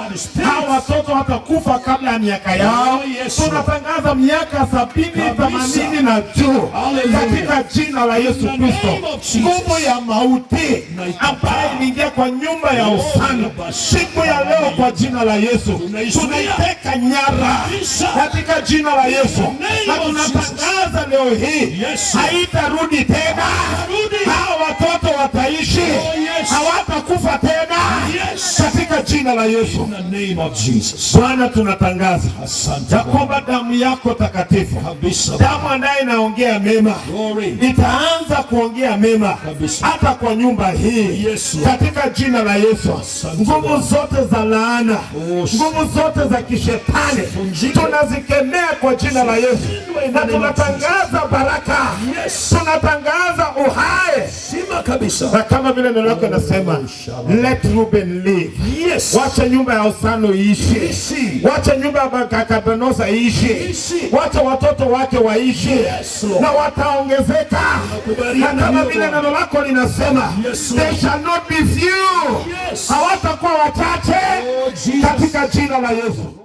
Speaker 26: hao watoto watakufa kabla ya miaka yao. Tunatangaza miaka 70, 80 na juu katika jina la Yesu Kristo. Nguvu ya mauti ambaye iliingia kwa nyumba ya Osana siku ya leo kwa jina la Yesu tunaiteka nyara katika jina la Yesu, na tunatangaza leo hii haitarudi tena. Hao watoto wataishi, hawatakufa tena katika jina la Yesu. Bwana, tunatangaza ya kwamba damu yako takatifu, damu ambayo inaongea mema, itaanza kuongea mema hata kwa nyumba hii katika jina la Yesu. Nguvu zote za laana, nguvu zote za kishetani tunazikemea kwa jina la Yesu, na tunatangaza baraka, tunatangaza uhai na kama vile neno lako linasema, let Ruben live. Wacha nyumba ya Osano iishi, wacha nyumba ya kaka Benosa iishi, wacha watoto wake waishi na wataongezeka. Na kama vile neno lako linasema, they shall not be few, hawatakuwa wachache katika jina la Yesu.